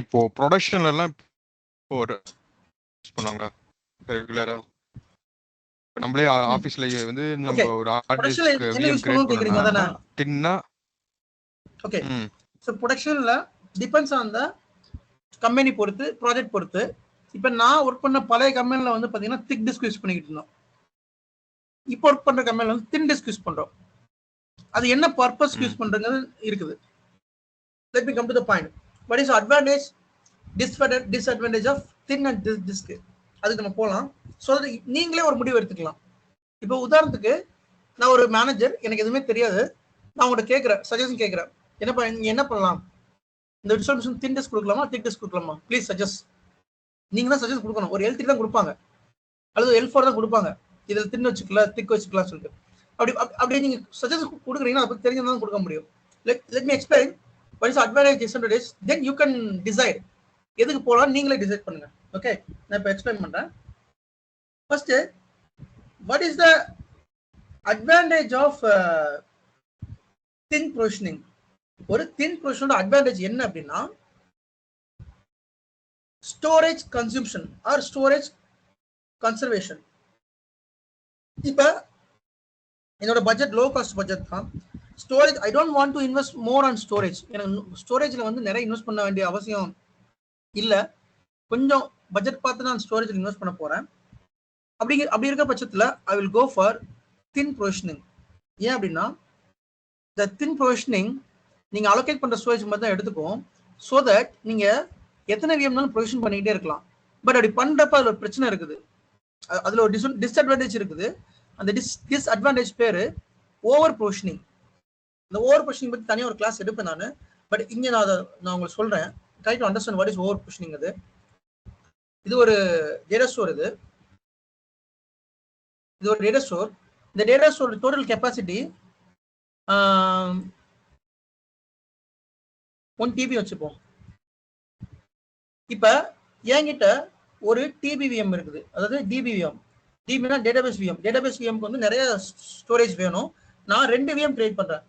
இப்போ ப்ரொடக்ஷன்ல எல்லாம் இப்போ பண்ணுவாங்க ரெகுலரா. நம்மளே ஆபீஸ்ல வந்து நம்ம ஒரு ஹார்ட் டிஸ்க் VM கிரியேட் பண்ணனும்னா டின்னா. ஓகே, சோ ப்ரொடக்ஷன்ல டிபெண்ட்ஸ் ஆன் தி கம்பெனி பொறுத்து, ப்ராஜெக்ட் பொறுத்து. இப்போ நான் ஒர்க் பண்ண பழைய கம்பெனில வந்து பாத்தீங்கன்னா திக் டிஸ்க் யூஸ் பண்ணிட்டு இருந்தோம். இப்போ ஒர்க் பண்ற கம்பெனில வந்து தின் டிஸ்க் யூஸ் பண்றோம். அது என்ன பர்பஸ் யூஸ் பண்றது இருக்குது. Let me come to the point. What is advantage, disadvantage of thin and disk? அதுக்கு நம்ம போலாம். ஸோ நீங்களே ஒரு முடிவு எடுத்துக்கலாம். இப்போ உதாரணத்துக்கு நான் ஒரு மேனேஜர், எனக்கு எதுவுமே தெரியாது. நான் உங்கள்கிட்ட கேட்குறேன், சஜஷன் கேட்குறேன். என்னப்பா நீங்க என்ன பண்ணலாம்? இந்த விர்ச்சுவல் மிஷின் தின் டிஸ்க் கொடுக்கலாமா, திக் டிஸ்க் கொடுக்கலாமா? Please suggest. நீங்க தான் சஜஸ்ட் கொடுக்கணும். ஒரு L3 தான் கொடுப்பாங்க அல்லது L4 தான் கொடுப்பாங்க. இதில் தின் வச்சுக்கலாம், திக் வச்சுக்கலாம் சொல்லிட்டு. அப்படி நீங்க சஜஸ்ட் கொடுக்குறீங்கன்னா அதை பற்றி தெரிஞ்சதான் கொடுக்க முடியும். Let me explain. What is advantage, disadvantage? Then you can decide. எதுக்கு போலாம் நீங்களே டிசைட் பண்ணுங்க. ஓகே, நான் இப்போ எக்ஸ்பிளைன் பண்றேன். First, what is the advantage of thin provisioning? ஒரு thin provisioning அட்வான்டேஜ் என்ன அப்படின்னா storage consumption R storage conservation. இப்போ என்னோட பட்ஜெட் லோ காஸ்ட் பட்ஜெட் தான். Storage, I don't want to invest more on storage. எனக்கு ஸ்டோரேஜில் வந்து நிறைய இன்வெஸ்ட் பண்ண வேண்டிய அவசியம் இல்லை. கொஞ்சம் பட்ஜெட் பார்த்து நான் ஸ்டோரேஜில் இன்வெஸ்ட் பண்ண போகிறேன். அப்படி இருக்க பட்சத்தில் I will go for thin provisioning. ஏன் அப்படின்னா இந்த தின் ப்ரொவிஷனிங் நீங்கள் அலோகேட் பண்ணுற ஸ்டோரேஜ் மாதிரி தான் எடுத்துக்கும். ஸோ தட் நீங்கள் எத்தனை விஎம்னாலும் ப்ரொவிஷன் பண்ணிக்கிட்டே இருக்கலாம். பட் அப்படி பண்ணுறப்ப அதில் ஒரு பிரச்சனை இருக்குது. அதில் ஒரு டிஸ்அட்வான்டேஜ் இருக்குது. அந்த டிஸ்அட்வான்டேஜ் பேர் ஓவர் ப்ரொவிஷனிங். இந்த ஓவர் புஷிங் பற்றி தனியாக ஒரு கிளாஸ் எடுப்பேன் நான். பட் இங்கே நான் உங்களுக்கு சொல்கிறேன். Try to understand what is over pushing. இது ஒரு டேட்டா ஸ்டோர். இது ஒரு டேட்டா ஸ்டோர். இந்த data store total capacity 1 TB வச்சுப்போம். இப்போ என்கிட்ட ஒரு TBVM இருக்குது, அதாவது DBVM. DBனா டேட்டாபேஸ் VM. டேட்டாபேஸ் VMக்கு வந்து நிறைய ஸ்டோரேஜ் வேணும். நான் 2 VM கிரியேட் பண்ணுறேன்.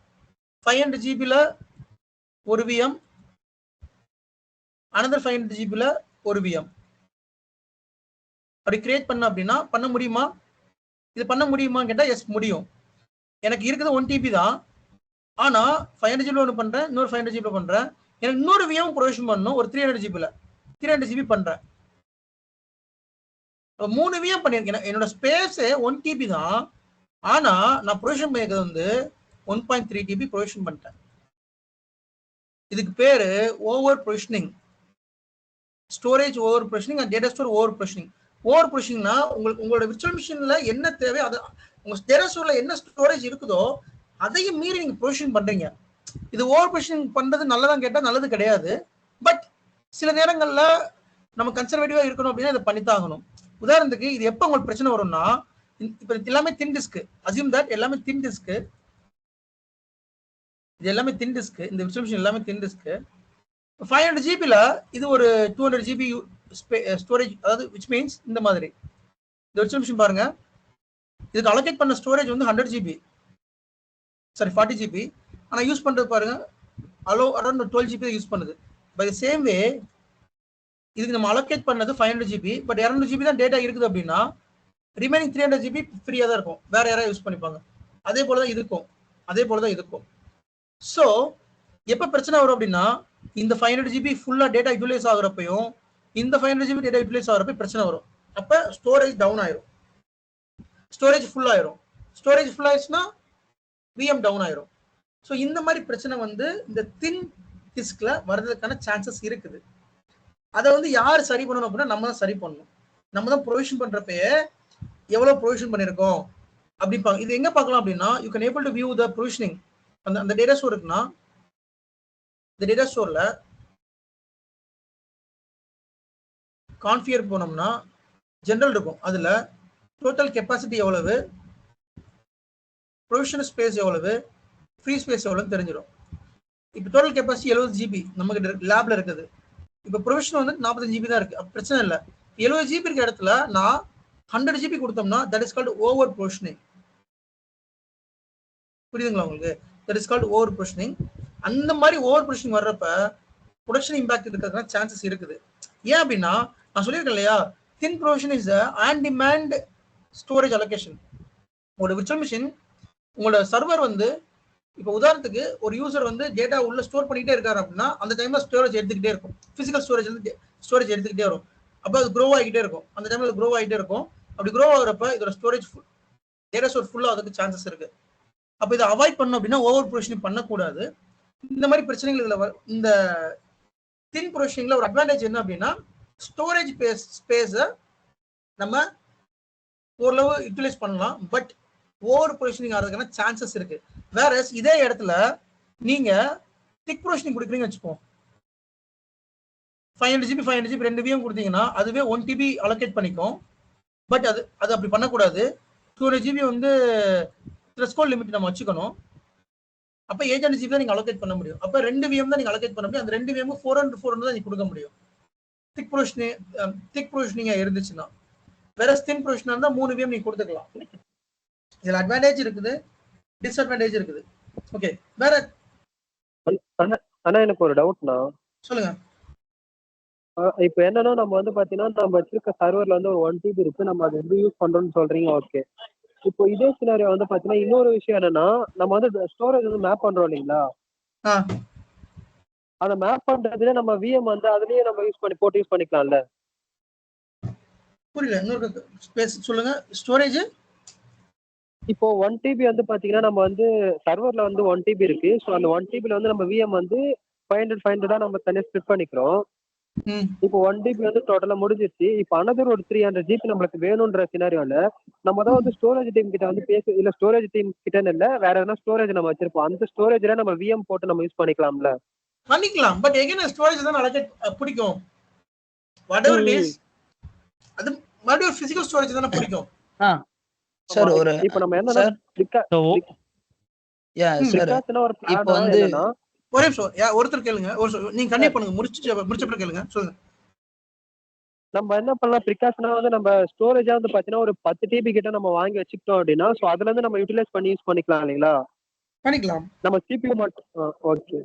500 GB ஒரு VM, another 500 GB ஒரு VM. அப்படி கிரியேட் பண்ண அப்படின்னா பண்ண முடியுமா? இது பண்ண முடியுமான்னு கேட்டால் எஸ் முடியும். எனக்கு இருக்குது 1 TB தான். ஆனால் 500 GB ஒன்று பண்ணுறேன், இன்னொரு 500 GB பண்ணுறேன். எனக்கு இன்னொரு VM ப்ரொவிஷன் பண்ணணும் ஒரு 300 GB பண்ணுறேன். 3 VM பண்ணியிருக்கேன். என்னோட ஸ்பேஸே 1 TB தான். ஆனால் நான் ப்ரொவிஷன் பண்ணியிருக்கிறது வந்து 1.3 TB ப்ரொவிஷன் பண்ணிட்டேன். இதுக்கு பேரு over provisioning. Storage over provisioning and data store over provisioning. Over ப்ரொவிஷனிங்னா உங்களோட விர்ச்சுவல் மிஷின்ல என்ன தேவை, அது உங்க டேட்டா ஸ்டோர்ல என்ன ஸ்டோரேஜ் இருக்குதோ அதையும் மீறி நீங்க ப்ரொவிஷன் பண்றீங்க. இது ஓவர் ப்ரொவிஷனிங் பண்றது நல்லதான் கேட்டா நல்லது கிடையாது. பட் சில நேரங்கள்ல நம்ம கன்சர்வேட்டிவா இருக்கணும் அப்படின்னா இதை பண்ணித்தாகணும். உதாரணத்துக்கு இது எப்போ உங்களுக்கு பிரச்சனை வரும்னா, இப்போ எல்லாமே தின் டிஸ்க். அசியூம் தட் எல்லாமே தின் டிஸ்க். இது எல்லாமே தின் டிஸ்க். இந்த விர்ச்சுவல் மிஷின் எல்லாமே தின் டிஸ்க். 500 GB இது ஒரு 200 GB ஸ்டோரேஜ். அதாவது விச் மீன்ஸ் இந்த மாதிரி இந்த விர்ச்சுவல் மிஷின் பாருங்க, இதுக்கு அலோகேட் பண்ண ஸ்டோரேஜ் வந்து 100 GB, சாரி 40 GB. ஆனால் யூஸ் பண்றது பாருங்க அரௌண்ட் 12 GB யூஸ் பண்ணுது. பை த சேம் வே இதுக்கு நம்ம அலோகேட் பண்ணது 500 GB, பட் 200 GB தான் டேட்டா இருக்குது அப்படின்னா ரிமைனிங் 300 GB ஃப்ரீயாக தான் இருக்கும். வேற யாராவது யூஸ் பண்ணிப்பாங்க. அதே போல தான் இதுக்கும். ஸோ எப்போ பிரச்சனை வரும் அப்படின்னா இந்த 500 GB ஃபுல்லாக டேட்டா யூட்டிலைஸ் ஆகுறப்பையும் இந்த 500 GB டேட்டா யூட்டிலைஸ் ஆகுறப்ப பிரச்சனை வரும். அப்போ ஸ்டோரேஜ் டவுன் ஆயிரும், ஸ்டோரேஜ் ஃபுல் ஆயிரும். ஸ்டோரேஜ் ஃபுல் ஆயிடுச்சுன்னா VM டவுன் ஆயிரும். ஸோ இந்த மாதிரி பிரச்சனை வந்து இந்த தின் டிஸ்க்ல வர்றதுக்கான சான்சஸ் இருக்குது. அதை வந்து யார் சரி பண்ணணும் அப்படின்னா நம்ம தான் சரி பண்ணணும். நம்ம தான் ப்ரொவிஷன் பண்றப்பயே எவ்வளவு ப்ரொவிஷன் பண்ணிருக்கோம் அப்படிப்பாங்க. இது எங்க பார்க்கலாம் அப்படின்னா, you can able to view the provisioning. அந்த டேட்டா ஸ்டோர் இருக்குன்னா, இந்த டேட்டா ஸ்டோர்ல கான்ஃபிகர் போனோம்னா ஜெனரல் இருக்கும். அதுல டோட்டல் கெப்பாசிட்டி எவ்வளவு, ப்ரொவிஷன் ஸ்பேஸ் எவ்வளவு, ஃப்ரீ ஸ்பேஸ் எவ்வளவுன்னு தெரிஞ்சிடும். இப்போ டோட்டல் கெப்பாசிட்டி 70 GB நமக்கு லேப்ல இருக்குது. இப்போ ப்ரொவிஷன் வந்து 45 GB தான் இருக்கு. பிரச்சனை இல்லை. 70 GB இருக்கிற இடத்துல நான் 100 GB கொடுத்தோம்னா that is called over provisioning. புரியுதுங்களா உங்களுக்கு? That is called over provisioning. அந்த மாதிரி ஓவர் ப்ரொவிஷனிங் வர்றப்ப ப்ரொடக்ஷன் இம்பாக்ட் இருக்கிறதுக்கு சான்சஸ் இருக்குது. ஏன் அப்படின்னா நான் சொல்லியிருக்கேன் இல்லையா, thin provision is on demand storage allocation. உங்களோட விர்ச்சுவல் மிஷின், உங்களோட சர்வர் வந்து இப்போ உதாரணத்துக்கு ஒரு யூசர் வந்து டேட்டா உள்ள ஸ்டோர் பண்ணிட்டே இருக்காரு அப்படின்னா அந்த டைம்ல ஸ்டோரேஜ் எடுத்துக்கிட்டே இருக்கும். பிசிக்கல் ஸ்டோரேஜ் வந்து ஸ்டோரேஜ் எடுத்துக்கிட்டே வரும். அப்போ அது க்ரோ ஆகிட்டே இருக்கும். அந்த டைம்ல க்ரோ ஆகிட்டே இருக்கும். அப்படி க்ரோ ஆகுறப்ப இதோட ஸ்டோரேஜ் டேட்டா ஸ்டோர் ஃபுல்லா அதுக்கு சான்சஸ் இருக்கு. அப்போ இதை அவாய்ட் பண்ணணும் அப்படின்னா ஓவர் ப்ரொவிஷனிங் பண்ணக்கூடாது. இந்த மாதிரி பிரச்சனைகள் இதுல இந்த தின் ப்ரொவிஷனிங்ல ஒரு அட்வான்டேஜ் என்ன அப்படின்னா, ஸ்டோரேஜ் ஸ்பேஸை நம்ம ஓரளவு யூட்டிலைஸ் பண்ணலாம். பட் ஓவர் ப்ரொவிஷனிங் ஆகிறதுக்கான சான்சஸ் இருக்கு. வேற இதே இடத்துல நீங்க திக் ப்ரொவிஷனிங் கொடுக்குறீங்கன்னு வச்சுப்போம், 500 GB 500 GB 2 VM கொடுத்தீங்கன்னா அதுவே 1 TB அலோகேட் பண்ணிக்கும். பட் அது அப்படி பண்ணக்கூடாது. 200 GB வந்து த்ரெஷ்ஹோல்ட் லிமிட் நம்ம வச்சுக்கணும். அப்ப 800 GB தான் நீங்க அலோகேட் பண்ண முடியும். அப்ப 2 VM தான் நீங்க அலோகேட் பண்ண முடியும். அந்த 2 VM 400 தான் நீங்க கொடுக்க முடியும் திக் ப்ரொவிஷனிங் இருந்துச்சுன்னா. வேற தின் ப்ரொவிஷனா இருந்தா 3 VM நீங்க கொடுத்துக்கலாம். இதுல அட்வான்டேஜ் இருக்குது, டிஸ்அட்வான்டேஜ் இருக்குது. ஓகே, வேற ஆனா எனக்கு ஒரு டவுட்னா, சொல்லுங்க. இப்போ என்னன்னா நம்ம வந்து பாத்தீங்கன்னா நம்ம வச்சிருக்க சர்வர்ல வந்து ஒரு 1 TB இருக்கு, நம்ம அதை எப்படி யூஸ் பண்றோம்னு சொல்றீங்க. ஓகே, இப்போ இதே சினாரியோ வந்து பாத்தீங்கன்னா இன்னொரு விஷயம் என்னன்னா, நம்ம வந்து ஸ்டோரேஜ் வந்து மேப் பண்றோம் இல்லைங்களா, அதை மேப் பண்றதுல நம்ம விஎம் வந்து அதுலயே நம்ம போட்டு யூஸ் பண்ணிக்கலாம்ல. புரியல, இன்னொரு ஸ்பேஸ் சொல்லுங்க. ஸ்டோரேஜ் இப்போ 1 TB வந்து பாத்தீங்கன்னா நம்ம வந்து சர்வர்ல வந்து 1 TB இருக்கு. ஸோ அந்த 1 TB வந்து நம்ம விஎம் வந்து 500 நம்ம தனியாக ஸ்பிட் பண்ணிக்கிறோம். இப்போ 1 GB வந்து டோட்டலா முடிஞ்சிருச்சு. இப்போ அனதர் ஒரு 300 GB நம்மளுக்கு வேணும்ன்ற சினாரியோல நம்ம தான் வந்து ஸ்டோரேஜ் டீம் கிட்ட வந்து இல்ல ஸ்டோரேஜ் டீம் கிட்ட இல்ல வேற எதனா ஸ்டோரேஜ் நம்ம வச்சிருப்போம். அந்த ஸ்டோரேஜ்ல நம்ம விஎம் போட்டு நம்ம யூஸ் பண்ணிக்கலாம்ல. பண்ணிக்கலாம். பட் எகைன் ஸ்டோரேஜ் தான் அலோகேட் பிடிக்கும். whatever it is, அது மறுபடியும் பிசிக்கல் ஸ்டோரேஜ் தான பிடிக்கும். சார் ஒரு இப்போ நம்ம என்னன்னா இப்போ வந்து ஒரே நிமிஷம் ஒருத்தர் கேளுங்க. நீங்க கண்டிப்பா பண்ணுங்க. முடிச்சப்பறம் கேளுங்க. சொல்லுங்க. நம்ம என்ன பண்ணலாம், ப்ரிகாஷனா வந்து நம்ம ஸ்டோரேஜா வந்து பாத்தீங்கன்னா ஒரு 10 TB கிட்ட நம்ம வாங்கி வச்சுக்கிட்டோம் அப்படின்னா சோ அதுல இருந்து நம்ம யூட்டிலைஸ் பண்ணி யூஸ் பண்ணிக்கலாம் இல்லைங்களா? பண்ணிக்கலாம். நம்ம CPU மட்டும் ஓகே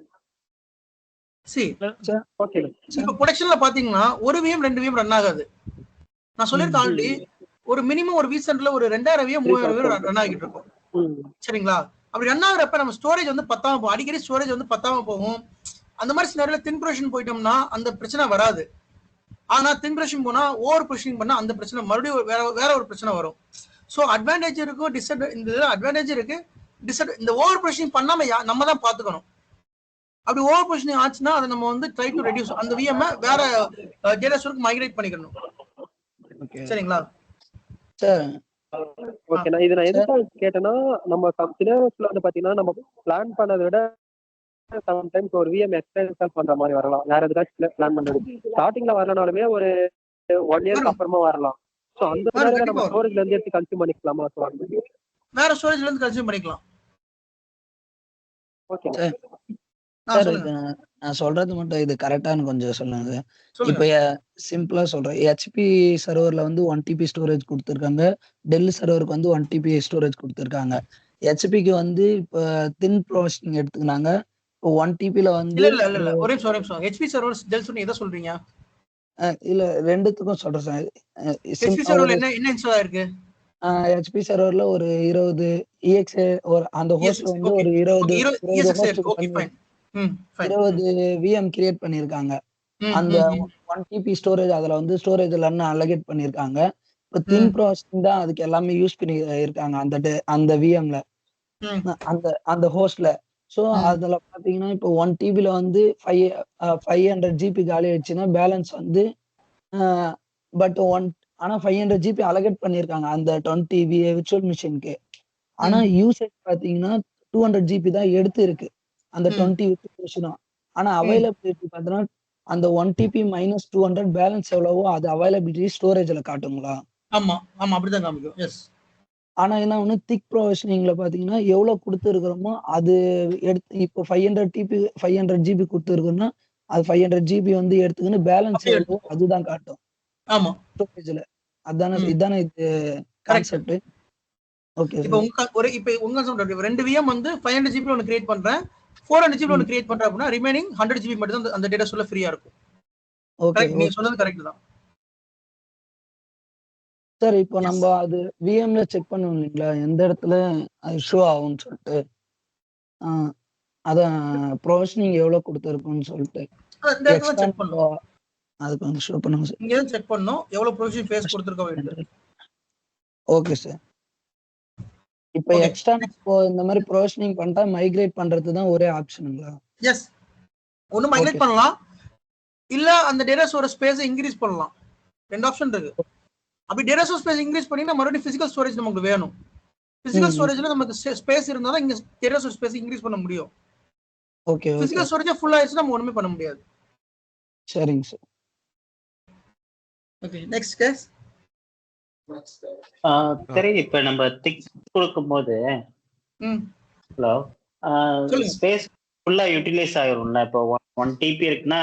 ஓகே. இப்போ ப்ரொடக்ஷன்ல பாத்தீங்கன்னா ஒரு விஎம் 2 விஎம் ரன் ஆகாது. நான் சொல்லிருக்கேன் ஆல்ரெடி, ஒரு மினிமம் ஒரு வீசென்ட்ல ஒரு 2000 விஎம் 3000 விஎம் ரன் ஆகிட்டு இருக்கும். சரிங்களா? அப்படி ரன் ஆகுறப்ப நம்ம ஸ்டோரேஜ் வந்து பத்தாம போகும். அடிக்கடி ஸ்டோரேஜ் வந்து பத்தாம போகும். அந்த மாதிரி சினாரியோல தின் ப்ரொவிஷன் போயிட்டோம்னா அந்த பிரச்சனை வராது. ஆனா தின் ப்ரொவிஷன் போனா ஓவர் ப்ரொவிஷனிங் பண்ணா அந்த பிரச்சனை மறுபடியும் வேற ஒரு பிரச்சனை வரும். ஸோ அட்வான்டேஜ் இருக்கும், இந்த அட்வான்டேஜ் இருக்கு, இந்த ஓவர் ப்ரொவிஷனிங் பண்ணாம நம்ம தான் பாத்துக்கணும். அப்படி ஓவர் ப்ரொவிஷனிங் ஆச்சுன்னா அதை நம்ம வந்து ட்ரை டு ரெடியூஸ், அந்த விஎம் வேற டேட்டா ஸ்டோருக்கு மைக்ரேட் பண்ணிக்கணும். சரிங்களா? ஓகே. நான் இதை எதுக்காக கேட்டேன்னா, நம்ம சினாரியோஸ்ல வந்து பாத்தீங்கன்னா நம்ம பிளான் பண்ணதை விட சம்டைம்ஸ் ஒரு விஎம் எக்ஸ்ட்ரா இன்ஸ்டால் பண்ற மாதிரி வரலாம். வேற எதுக்காச்சும் பிளான் பண்றது ஸ்டார்டிங்ல வரலனாலுமே ஒரு 1 இயர்க்கு அப்புறமா வரலாம். சோ அந்த மாதிரி நம்ம ஸ்டோரேஜ்ல இருந்து எடுத்து கன்சியூம் பண்ணிக்கலாமா? வேற ஸ்டோரேஜ்ல இருந்து கன்சியூம் பண்ணிக்கலாம். ஓகே சார், நான் சொல்றது மட்டும் இது கரெக்டானு கொஞ்சம் சொல்லுங்க. இப்ப சிம்பிளா சொல்றேன். ஹெச்பி சர்வர்ல வந்து 1 TB ஸ்டோரேஜ் கொடுத்துருக்காங்க, டெல் சர்வருக்கு வந்து 1 TB ஸ்டோரேஜ் கொடுத்துருக்காங்க. ஹெச்பிக்கு வந்து இப்ப தின் ப்ரொவிஷனிங் எடுத்துக்கினாங்க. இப்போ 1 TBல வந்து இல்ல ஒரே நிமிஷம். ஹெச்பி சர்வர் டெல் சொன்னீங்க, எதை சொல்றீங்க? இல்ல ரெண்டுத்துக்கும் சொல்றேன் சார். ஹெச்பி சர்வர்ல என்ன இன்ஸ்டால் ஆயிருக்கு? ஹெச்பி சர்வர்ல ஒரு 20 EXA ஒரு அந்த ஹோஸ்ட்ல வந்து ஒரு 20 VM கிரியேட் பண்ணிருக்காங்க. அந்த 1 TB ஸ்டோரேஜ் அதுல வந்து ஸ்டோரேஜ்ல இருந்து அலோகேட் பண்ணிருக்காங்க. இப்போ தின் ப்ரொவிஷனிங் தான் அதுக்கு எல்லாமே யூஸ் பண்ணி இருக்காங்க அந்த விஎம்ல, அந்த ஹோஸ்ட்ல. சோ அதுல பாத்தீங்கன்னா இப்போ 1 TBல வந்து 500 GB காலி ஆயிடுச்சுன்னா பேலன்ஸ் வந்து பட் ஆனா 500 ஜிபி அலகேட் பண்ணிருக்காங்க அந்த 20 விர்ச்சுவல் மிஷினுக்கு. ஆனா யூசேஜ் பாத்தீங்கன்னா 200 ஜிபி தான் எடுத்து இருக்கு அந்த 20 விர்ச்சுவல் மிஷினும். ஆனா அவைலபிலிட்டி பாத்தீங்கன்னா அந்த 1 டிபி மைனஸ் 200 பேலன்ஸ் எவ்வளவோ அது அவைலபிலிட்டி ஸ்டோரேஜ்ல காட்டுங்களா? ஆமா ஆமா அப்படிதான் காமிக்கும். எஸ். ஆனா என்ன ஒண்ணு திக் ப்ரொவிஷனிங்ல பாத்தீங்கன்னா எவ்வளவு கொடுத்துருக்கிறோமோ அது எடுத்து இப்போ 500 ஜிபி கொடுத்துருக்கோம்னா அது 500 ஜிபி வந்து எடுத்துக்கின்னு பேலன்ஸ் எவ்வளவோ அதுதான் காட்டும். ஆமா ஸ்டோரேஜ்ல. இதானே இது கான்செப்ட். ஓகே இப்போ உங்க சொல்ற ரெண்டு விஎம் வந்து 500 ஜிபி ஒன்னு கிரியேட் பண்றேன், 400 ஜிபி ஒன்னு கிரியேட் பண்றேன் அப்படின்னா ரிமைனிங் 100 ஜிபி மட்டும் தான் அந்த டேட்டா சொல்ல ஃப்ரீயா இருக்கும். ஓகே நீங்க சொன்னது கரெக்ட் தான் சார். இப்போ நம்ம அது விஎம்ல செக் பண்ணுவோம் இல்லைங்களா எந்த இடத்துல அது ஷோ ஆகும்னு சொல்லிட்டு, அதான் ப்ரொவிஷனிங் எவ்வளவு கொடுத்துருக்குன்னு சொல்லிட்டு இந்த இடத்துல செக் பண்ணுவோம். அதுக்கு வந்து ஷோ பண்ணுங்க சார். இங்க செக் பண்ணோம் எவ்வளவு ப்ரொவிஷன் ஃபேஸ் கொடுத்திருக்கோம். Okay sir. இப்போ எக்ஸ்ட்ரா இப்போ இந்த மாதிரி ப்ரொவிஷனிங் பண்ணிட்டா மைக்ரேட் பண்றது தான் ஒரே ஆப்ஷனுங்களா? எஸ். ஒன்னு மைக்ரேட் பண்ணலாம், இல்ல அந்த டேட்டா ஸ்டோரேஜ் ஸ்பேஸ் இன்கிரீஸ் பண்ணலாம். ரெண்டு ஆப்ஷன் இருக்கு. அப்படி டேட்டா ஸ்பேஸ் இன்கிரீஸ் பண்ணினா மறுபடியும் பிசிக்கல் ஸ்டோரேஜ் நமக்கு வேணும். பிசிக்கல் ஸ்டோரேஜ்ல நமக்கு ஸ்பேஸ் இருந்தா தான் இங்க டேட்டா ஸ்பேஸ் இன்கிரீஸ் பண்ண முடியும். ஓகே. பிசிக்கல் ஸ்டோரேஜ் ஃபுல் ஆயிடுச்சு நம்ம ஒண்ணுமே பண்ண முடியாது. சரிங்க சார். Okay next case. சரி இப்போ நம்ம திக் கொடுக்கும்போது ஹலோ ஸ்பேஸ் ஃபுல்லா யூட்டிலைஸ் ஆயிரும்ல. இப்போ 1 டிபி இருக்குன்னா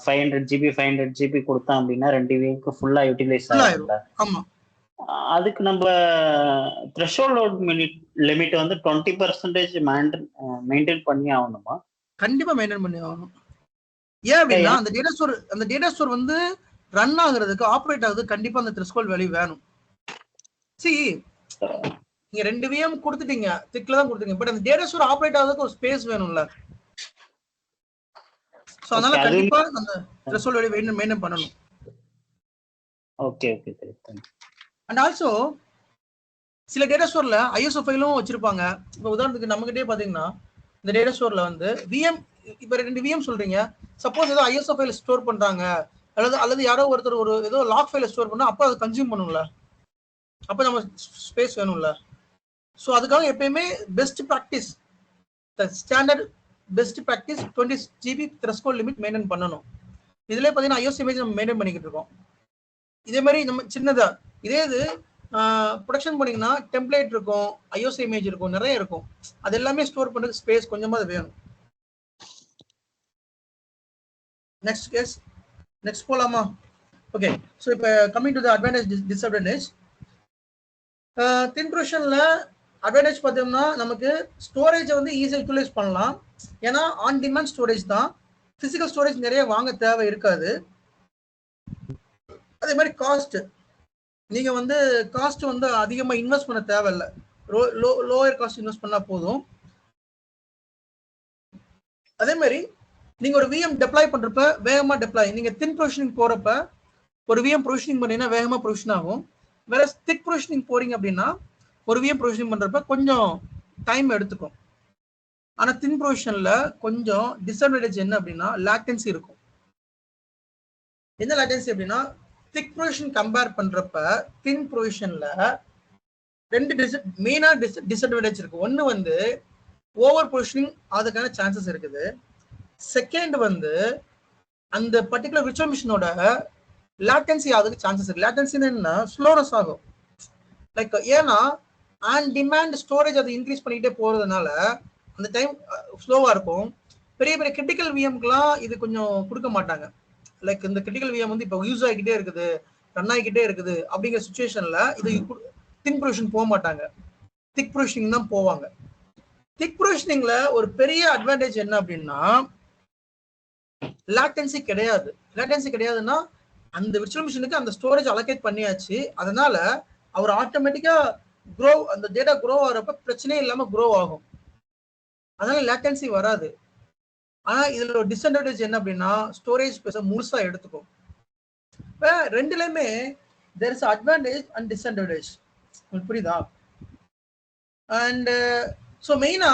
500 ஜிபி கொடுத்தோம் அப்படின்னா 2 வீக்கு ஃபுல்லா யூட்டிலைஸ் ஆயிரும்ல. ஆமா. அதுக்கு நம்ம த்ரெஷோல்ட் லிமிட் வந்து 20% மெயின்டைன் பண்ணி ஆகணுமா? கண்டிப்பா மெயின்டைன் பண்ணி ஆகணும். ஏன் அப்படின்னா அந்த டேட்டா ஸ்டோர் வந்து ரன் ஆகுறதுக்கு ஆப்ரேட் ஆகுது கண்டிப்பா அந்த த்ரெஷோல்ட் வேல்யூ வேணும். நீங்க 2 விஎம் கொடுத்துட்டீங்க, திக்ல தான் கொடுத்தீங்க, பட் அந்த டேட்டா ஸ்டோர் ஆப்ரேட் ஆகுறதுக்கு ஒரு ஸ்பேஸ் வேணும்ல. சோ அதனால கண்டிப்பா அந்த த்ரெஷோல்ட் வேல்யூ மெயின்டைன் பண்ணனும். ஓகே ஓகே சரி. அண்ட் ஆல்சோ சில டேட்டா ஸ்டோர்ல ஐஎஸ்ஓ ஃபைலும் வச்சிருப்பாங்க. இப்போ உதாரணத்துக்கு நம்மகிட்டே பாத்தீங்கன்னா இந்த டேட்டா ஸ்டோர்ல வந்து விஎம் இப்போ 2 விஎம் சொல்றீங்க, சப்போஸ் ஏதோ ஐஎஸ்ஓ ஃபைல் ஸ்டோர் பண்றாங்க அல்லது யாரோ ஒருத்தர் ஒரு ஏதோ லாக் ஃபைல ஸ்டோர் பண்ணா அப்ப அதை கன்சியூம் பண்ணும்ல, அப்ப நம்ம ஸ்பேஸ் வேணும்ல. ஸோ அதுக்காக எப்பயுமே best practice, standard best practice 20 GB threshold limit maintain பண்ணணும். இதுல பாத்தீங்கன்னா ஐஎஸ் இமேஜ் நம்ம மெயின்டைன் பண்ணிக்கிட்டு இருக்கோம். இதே மாதிரி நம்ம சின்னதா இதே இது ப்ரொடக்ஷன் பண்ணீங்கன்னா டெம்ப்ளேட் இருக்கும், ஐஎஸ் இமேஜ் இருக்கும், நிறைய இருக்கும். அது எல்லாமே ஸ்டோர் பண்றதுக்கு ஸ்பேஸ் கொஞ்சமா அது வேணும். Next case. நெக்ஸ்ட் போலாமா? ஓகே. ஸோ இப்போ coming to the advantage disadvantage. Thin ப்ரொவிஷன்ல அட்வான்டேஜ் பார்த்தோம்னா நமக்கு ஸ்டோரேஜை வந்து ஈஸியாக யூட்டிலைஸ் பண்ணலாம். ஏன்னா ஆன் டிமாண்ட் ஸ்டோரேஜ் தான், பிசிக்கல் ஸ்டோரேஜ் நிறைய வாங்க தேவை இருக்காது. அதே மாதிரி காஸ்ட், நீங்க வந்து காஸ்ட் வந்து அதிகமாக இன்வெஸ்ட் பண்ண தேவையில்லை, லோயர் காஸ்ட் இன்வெஸ்ட் பண்ணா போதும். அதே மாதிரி நீங்க ஒரு விஎம் டெப்ளாய் பண்றப்ப வேகமா டெப்ளாய், நீங்க தின் ப்ரொவிஷனிங் போறப்ப ஒரு விஎம் ப்ரொவிஷனிங் பண்ணீங்கன்னா வேகமா ப்ரொவிஷன் ஆகும். வேற திக் ப்ரொவிஷனிங் போறீங்க அப்படின்னா ஒரு விஎம் ப்ரொவிஷனிங் பண்றப்ப கொஞ்சம் டைம் எடுத்துக்கும். ஆனா தின் ப்ரொவிஷன்ல கொஞ்சம் டிஸ்அட்வான்டேஜ் என்ன அப்படின்னா லேட்டன்சி இருக்கும். என்ன லேட்டன்சி அப்படின்னா திக் ப்ரொவிஷன் கம்பேர் பண்றப்ப தின் ப்ரொவிஷன்ல 2 மெயினா டிஸ்அட்வான்டேஜ் இருக்கு. ஒன்னு வந்து ஓவர் ப்ரொவிஷனிங் அதுக்கான சான்சஸ் இருக்குது. செகண்ட் வந்து அந்த பர்டிகுலர் விர்ச்சுவல் மிஷினோட லேட்டன்சி ஆகுதுக்கு சான்சஸ் இருக்கு. லேட்டன்சி என்ன, ஸ்லோனஸ் ஆகும். லைக் ஏன்னா ஆன் டிமாண்ட் ஸ்டோரேஜ் அது இன்க்ரீஸ் பண்ணிக்கிட்டே போறதுனால அந்த டைம் ஸ்லோவா இருக்கும். பெரிய பெரிய கிரிட்டிக்கல் விஎம்க்குலாம் இது கொஞ்சம் கொடுக்க மாட்டாங்க. லைக் இந்த கிரிட்டிக்கல் விஎம் வந்து இப்போ யூஸ் ஆகிக்கிட்டே இருக்குது, ரன் ஆகிக்கிட்டே இருக்குது அப்படிங்கிற சுச்சுவேஷன்ல இது தின் ப்ரொவிஷன் போக மாட்டாங்க, திக் ப்ரொவிஷனிங் தான் போவாங்க. திக் ப்ரொவிஷனிங்ல ஒரு பெரிய அட்வான்டேஜ் என்ன அப்படின்னா லேட்டன்சி கிடையாது. லேட்டன்சி கிடையாதுன்னா அந்த விர்ச்சுவல் மிஷினுக்கு அந்த ஸ்டோரேஜ் அலோகேட் பண்ணியாச்சு, அதனால அவர் ஆட்டோமேட்டிக்கா க்ரோ, அந்த டேட்டா க்ரோ ஆகிறப்ப பிரச்சனையே இல்லாம க்ரோ ஆகும். அதனால லேட்டன்சி வராது. ஆனா இதுல ஒரு டிஸ்அட்வான்டேஜ் என்ன அப்படின்னா ஸ்டோரேஜ் ஸ்பேஸை முழுசா எடுத்துக்கும். இப்போ ரெண்டுலயுமே there is advantage and disadvantage. உங்களுக்கு புரியுதா? அண்ட் ஸோ மெயினா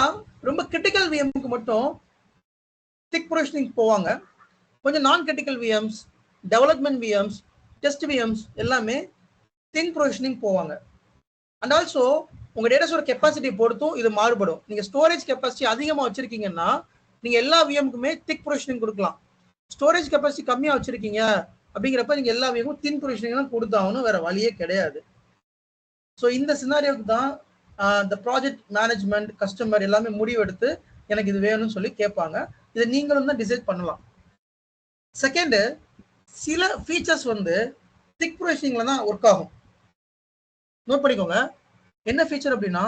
ரொம்ப கிரிட்டிக்கல் விஎம்க்கு மட்டும் திக் ப்ரொவிஷனிங் போவாங்க. கொஞ்சம் நான் critical VMs, development VMs, test VMs எல்லாமே தின் ப்ரொவிஷனிங் போவாங்க. அண்ட் ஆல்சோ உங்க டேட்டா ஸ்டோர் கெப்பாசிட்டி பொறுத்தும் இது மாறுபடும். நீங்க ஸ்டோரேஜ் கெப்பாசிட்டி அதிகமா வச்சிருக்கீங்கன்னா நீங்க எல்லா விஎம்க்குமே திக் ப்ரொவிஷனிங் கொடுக்கலாம். ஸ்டோரேஜ் கெப்பாசிட்டி கம்மியா வச்சிருக்கீங்க அப்படிங்கிறப்ப நீங்க எல்லா விஎம்க்கும் தின் ப்ரொவிஷனிங் தான் கொடுத்தாகணும், வேற வழியே கிடையாது. ஸோ இந்த சினாரியோக்கு தான் இந்த ப்ராஜெக்ட் மேனேஜ்மெண்ட் கஸ்டமர் எல்லாமே முடிவெடுத்து எனக்கு இது வேணும்னு சொல்லி கேட்பாங்க. இதை நீங்களும் தான் டிசைட் பண்ணலாம். செகண்ட், சில ஃபீச்சர்ஸ் வந்து திக் ப்ரொவிஷனிங்ல தான் ஒர்க் ஆகும். நோட் பண்ணிக்கோங்க. என்ன ஃபீச்சர் அப்படின்னா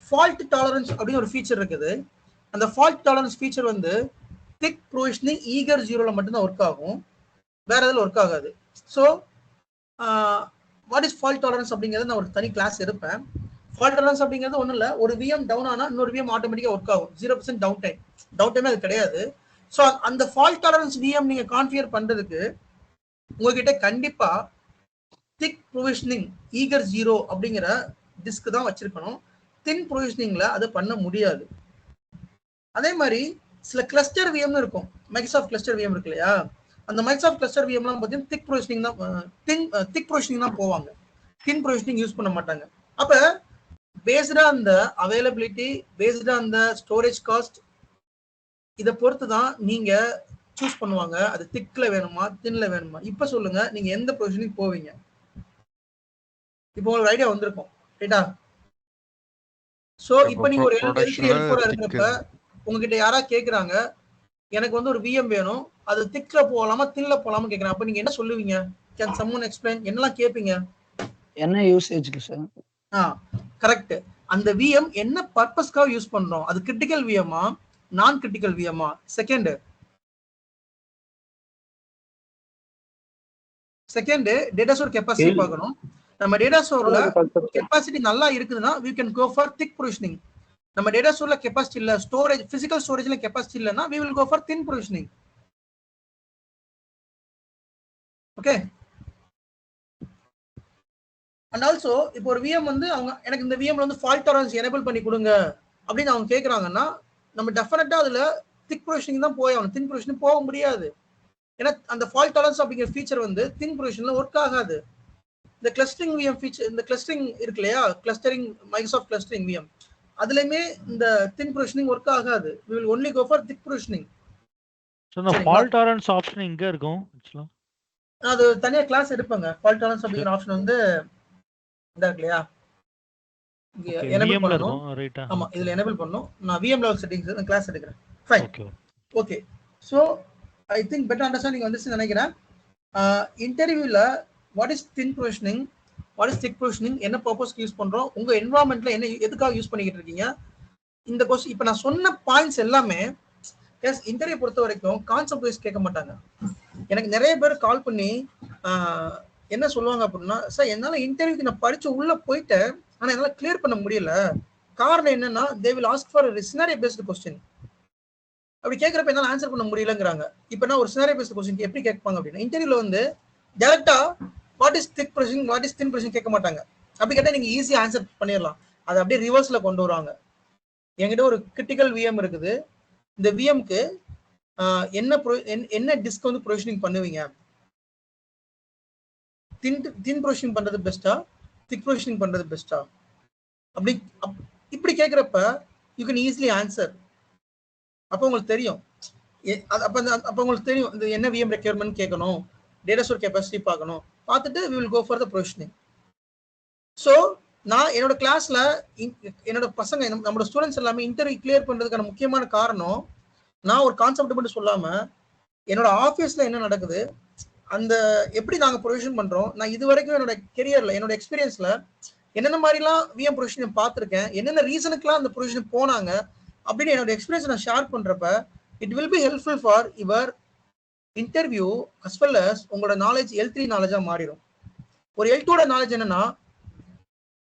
ஃபால்ட் டாலரன்ஸ் அப்படின்னு ஒரு ஃபீச்சர் இருக்குது. அந்த ஃபால்ட் டாலரன்ஸ் ஃபீச்சர் வந்து திக் ப்ரொவிஷனிங் ஈகர் 0ல மட்டும்தான் ஒர்க் ஆகும், வேற எதில் ஒர்க் ஆகாது. So what his fault tolerance அப்படிங்கிறது நான் ஒரு தனி கிளாஸ் எடுப்பேன். ஃபால்ட் டாலரன்ஸ் அப்படிங்கிறது ஒன்றும் இல்லை, ஒரு விஎம் டவுன் ஆனால் இன்னொரு விஎம் ஆட்டோமேட்டிக்காக ஒர்க் ஆகும். 0% டவுன் டைமே அது கிடையாது. ஸோ அந்த ஃபால்ட் டாலரன்ஸ் விஎம் நீங்கள் கான்ஃபிகர் பண்ணுறதுக்கு உங்ககிட்ட கண்டிப்பாக திக் ப்ரொவிஷனிங் ஈகர் 0 அப்படிங்கிற டிஸ்க் தான் வச்சிருக்கணும். தின் ப்ரொவிஷனிங்ல அதை பண்ண முடியாது. அதே மாதிரி சில கிளஸ்டர் விஎம்னு இருக்கும். மைக்ரோசாஃப்ட் கிளஸ்டர் விஎம் இருக்கு இல்லையா, அந்த மைக்ரோசாஃப்ட் கிளஸ்டர் விஎம்லாம் பார்த்தீங்கன்னா திக் ப்ரொவிஷனிங் தான் போவாங்க, தின் ப்ரொவிஷனிங் யூஸ் பண்ண மாட்டாங்க. அப்ப பேஸ்டா அந்த அவைலபிலிட்டி, பேஸ்டா அந்த ஸ்டோரேஜ் காஸ்ட், இதை பொறுத்து தான் நீங்க சூஸ் பண்ணுவாங்க அது திக்ல வேணுமா தின்ல வேணுமா. இப்ப சொல்லுங்க, நீங்க எந்த ப்ரொவிஷனிங் போவீங்க? இப்போ உங்களுக்கு ஐடியா வந்திருக்கும், ரைட்டா? சோ இப்போ நீங்க ஒரு L3 இருக்கிறப்ப உங்ககிட்ட யாரா கேக்குறாங்க, எனக்கு வந்து ஒரு விஎம் வேணும், அது திக்ல போகலாமா தின்ல போகலாமா கேக்குறாங்க. அப்ப நீங்க என்ன சொல்லுவீங்க? Can someone explain? என்னெல்லாம் கேட்பீங்க? என்ன யூசேஜ்க்கு சார்? கரெக்ட். அந்த விஎம் என்ன பர்பஸ்க்காக யூஸ் பண்றோம்? அது கிரிட்டிக்கல் விஎம்மா நான் கிரிட்டிக்கல் விஎம்மா? செகண்ட் டேட்டா ஸ்டோர் கெப்பாசிட்டி பார்க்கணும். நம்ம டேட்டா ஸ்டோர்ல கெப்பாசிட்டி நல்லா இருக்குதுன்னா we can go for thick provisioning. நம்ம டேட்டா ஸ்டோர்ல கெப்பாசிட்டி இல்ல, ஸ்டோரேஜ் பிசிக்கல் ஸ்டோரேஜ்ல கெப்பாசிட்டி இல்லனா we will go for thin provisioning. Okay. And also இப்போ ஒரு விஎம் வந்து அவங்க எனக்கு இந்த விஎம்ல வந்து ஃபால்ட் டாலரன்ஸ் எனேபிள் பண்ணி கொடுங்க அப்படின்னு அவங்க கேக்குறாங்கன்னா நம்ம டெஃபினட்டா அதுல திக் ப்ரொவிஷனிங் தான் போய் ஆகணும், தின் ப்ரொவிஷனிங் போக முடியாது. ஏன்னா அந்த ஃபால்ட் டாலரன்ஸ் அப்படிங்கிற ஃபீச்சர் வந்து தின் ப்ரொவிஷன்ல ஒர்க் ஆகாது. இந்த கிளஸ்டரிங் விஎம் ஃபீச்சர், இந்த கிளஸ்டரிங் இருக்கு இல்லையா, கிளஸ்டரிங் மைக்ரோசாஃப்ட் கிளஸ்டரிங் விஎம், அதுலயுமே இந்த தின் ப்ரொவிஷனிங் ஒர்க் ஆகாது. we will only go for thick provisioning. So இந்த ஃபால்ட் டாலரன்ஸ் ஆப்ஷன் எங்க இருக்கும் एक्चुअली? அது தனியா கிளாஸ் எடுப்பங்க. ஃபால்ட் டாலரன்ஸ் அப்படிங்கிற ஆப்ஷன் வந்து இந்த இருக்கு இல்லையா, இங்க எனேபிள் பண்ணனும். ரைட்டா? ஆமா, இதுல எனேபிள் பண்ணனும். நான் விஎம் லெவல் செட்டிங்ஸ் கிளாஸ் எடுக்கிறேன். Fine. Okay. So I think better understanding வந்துச்சு நினைக்கிறேன். இன்டர்வியூல what is thin provisioning, what is thick provisioning, என்ன பர்பஸ்க்கு யூஸ் பண்றோம், உங்க என்வரான்மெண்ட்ல என்ன எதுக்காக யூஸ் பண்ணிக்கிட்டு இருக்கீங்க, இந்த கொஸ்டின் இப்போ நான் சொன்ன பாயிண்ட்ஸ் எல்லாமே எஸ் இன்டர்வியூ பொறுத்த வரைக்கும் கான்செப்ட் வைஸ் கேட்க மாட்டாங்க. எனக்கு நிறைய பேர் கால் பண்ணி என்ன சொல்லுவாங்க அப்படின்னா, சார் என்னால இன்டர்வியூக்கு நான் படிச்சு உள்ள போயிட்டேன், ஆனா என்னால கிளியர் பண்ண முடியல. காரணம் என்னன்னா they will ask for a scenario based question. அப்படி கேட்கறப்ப என்னால ஆன்சர் பண்ண முடியலங்கிறாங்க. இப்போ நான் ஒரு scenario based question எப்படி கேட்பாங்க அப்படின்னா, இன்டர்வியூல வந்து டைரக்டா what is thick provisioning, what is thin provisioning கேட்க மாட்டாங்க. அப்படி கேட்டா நீங்க ஈஸியா ஆன்சர் பண்ணிடலாம். அதை அப்படியே ரிவர்ஸ்ல கொண்டு வருவாங்க. என்கிட்ட ஒரு கிரிட்டிக்கல் விஎம் இருக்குது, இந்த விஎம்க்கு என்ன டிஸ்க் வந்து ப்ரொவிஷனிங் பண்ணுவீங்க, தின் ப்ரொவிஷனிங் பண்றது பெஸ்டா திக் ப்ரொவிஷனிங் பண்றது பெஸ்டா, அப்படி இப்படி கேட்கிறப்ப யூ கேன் ஈஸிலி ஆன்சர். அப்போ உங்களுக்கு தெரியும், அப்போ உங்களுக்கு தெரியும் இந்த என்ன விஎம் ரெக்யர்மெண்ட் கேட்கணும், டேட்டா ஸ்டோர் கெப்பாசிட்டி பார்க்கணும், பார்த்துட்டு we will go for the provisioning. So நான் என்னோட கிளாஸ்ல என்னோட பசங்க நம்மளோட ஸ்டூடெண்ட்ஸ் எல்லாமே இன்டர்வியூ கிளியர் பண்றதுக்கான முக்கியமான காரணம், நான் ஒரு கான்செப்ட் மட்டும் சொல்லாம என்னோட ஆஃபீஸ்ல என்ன நடக்குது, அந்த எப்படி நாங்க ப்ரொவிஷன் பண்றோம், நான் இது வரைக்கும் என்னோட கெரியர்ல என்னோட எக்ஸ்பீரியன்ஸ்ல என்னென்ன மாதிரிலாம் விஎம் ப்ரொவிஷன் பார்த்துருக்கேன், என்னென்ன ரீசனுக்குலாம் அந்த ப்ரொவிஷன் போனாங்க அப்படின்னு என்னோட எக்ஸ்பீரியன்ஸ் நான் ஷேர் பண்றப்ப it will be helpful for your interview as well as உங்களோட நாலேஜ் L3 நாலேஜா மாறிடும். ஒரு L2 நாலேஜ் என்னன்னா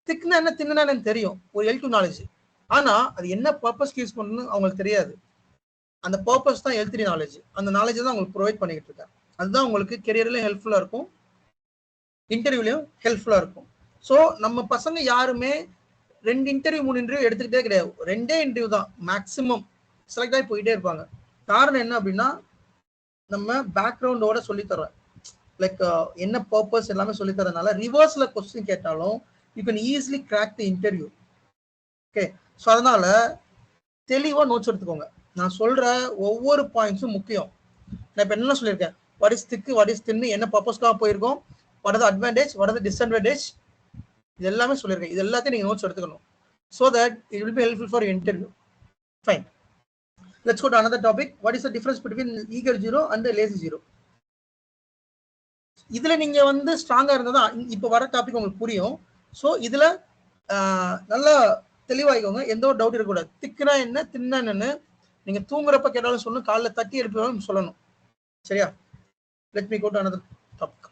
திக்னா என்ன தின்னா என்னன்னு தெரியும், ஒரு L2 நாலேஜ். ஆனா அது என்ன பர்பஸ்க்கு யூஸ் பண்ணணும்னு அவங்களுக்கு தெரியாது. அந்த பர்பஸ் தான் L3 நாலேஜ். அந்த நாலேஜ் தான் உங்களுக்கு ப்ரொவைட் பண்ணிக்கிட்டு இருக்கேன். அதுதான் உங்களுக்கு கெரியர்லயும் ஹெல்ப்ஃபுல்லா இருக்கும், இன்டர்வியூலயும் ஹெல்ப்ஃபுல்லா இருக்கும். ஸோ நம்ம பசங்க யாருமே 2 இன்டர்வியூ 3 இன்டர்வியூ எடுத்துக்கிட்டே கிடையாது. 2 இன்டர்வியூ தான் மேக்சிமம் செலக்ட் ஆகி போயிட்டே இருப்பாங்க. காரணம் என்ன அப்படின்னா நம்ம பேக்ரவுண்டோட சொல்லி தரோம். லைக் என்ன பர்பஸ் எல்லாமே சொல்லி தரதுனால ரிவர்ஸ்ல கொஸ்டின் கேட்டாலும் you can easily crack the interview. Okay, so அதனால தெளிவா நோட்ஸ் எடுத்துக்கோங்க. நான் சொல்ற ஒவ்வொரு பாயிண்ட்ஸும் முக்கியம். நான் இப்போ என்ன சொல்லியிருக்கேன், வாட் இஸ் திக்கு, வாட் இஸ் தின்னு, என்ன பர்பஸ்க்காக போயிருக்கோம், what are the advantage, what are the disadvantage, இது எல்லாமே சொல்லியிருக்கேன். இது எல்லாத்தையும் நீங்க நோட்ஸ் எடுத்துக்கணும். So that it will be helpful for your interview. Fine. Let's go to another topic. What is the difference between eager zero and the lazy zero? இதுல நீங்க வந்து ஸ்ட்ராங்கா இருந்தா இப்ப வர டாபிக் உங்களுக்கு புரியும். ஸோ இதுல நல்லா தெளிவாயிக்கோங்க, எந்த ஒரு டவுட் இருக்கக்கூடாது. திக்குனா என்ன, தின்னா என்னன்னு நீங்க தூங்குறப்ப கேட்டாலும் சொல்லணும், காலைல தட்டி எழுப்பினாலும் சொல்லணும். சரியா? Let me go to another topic.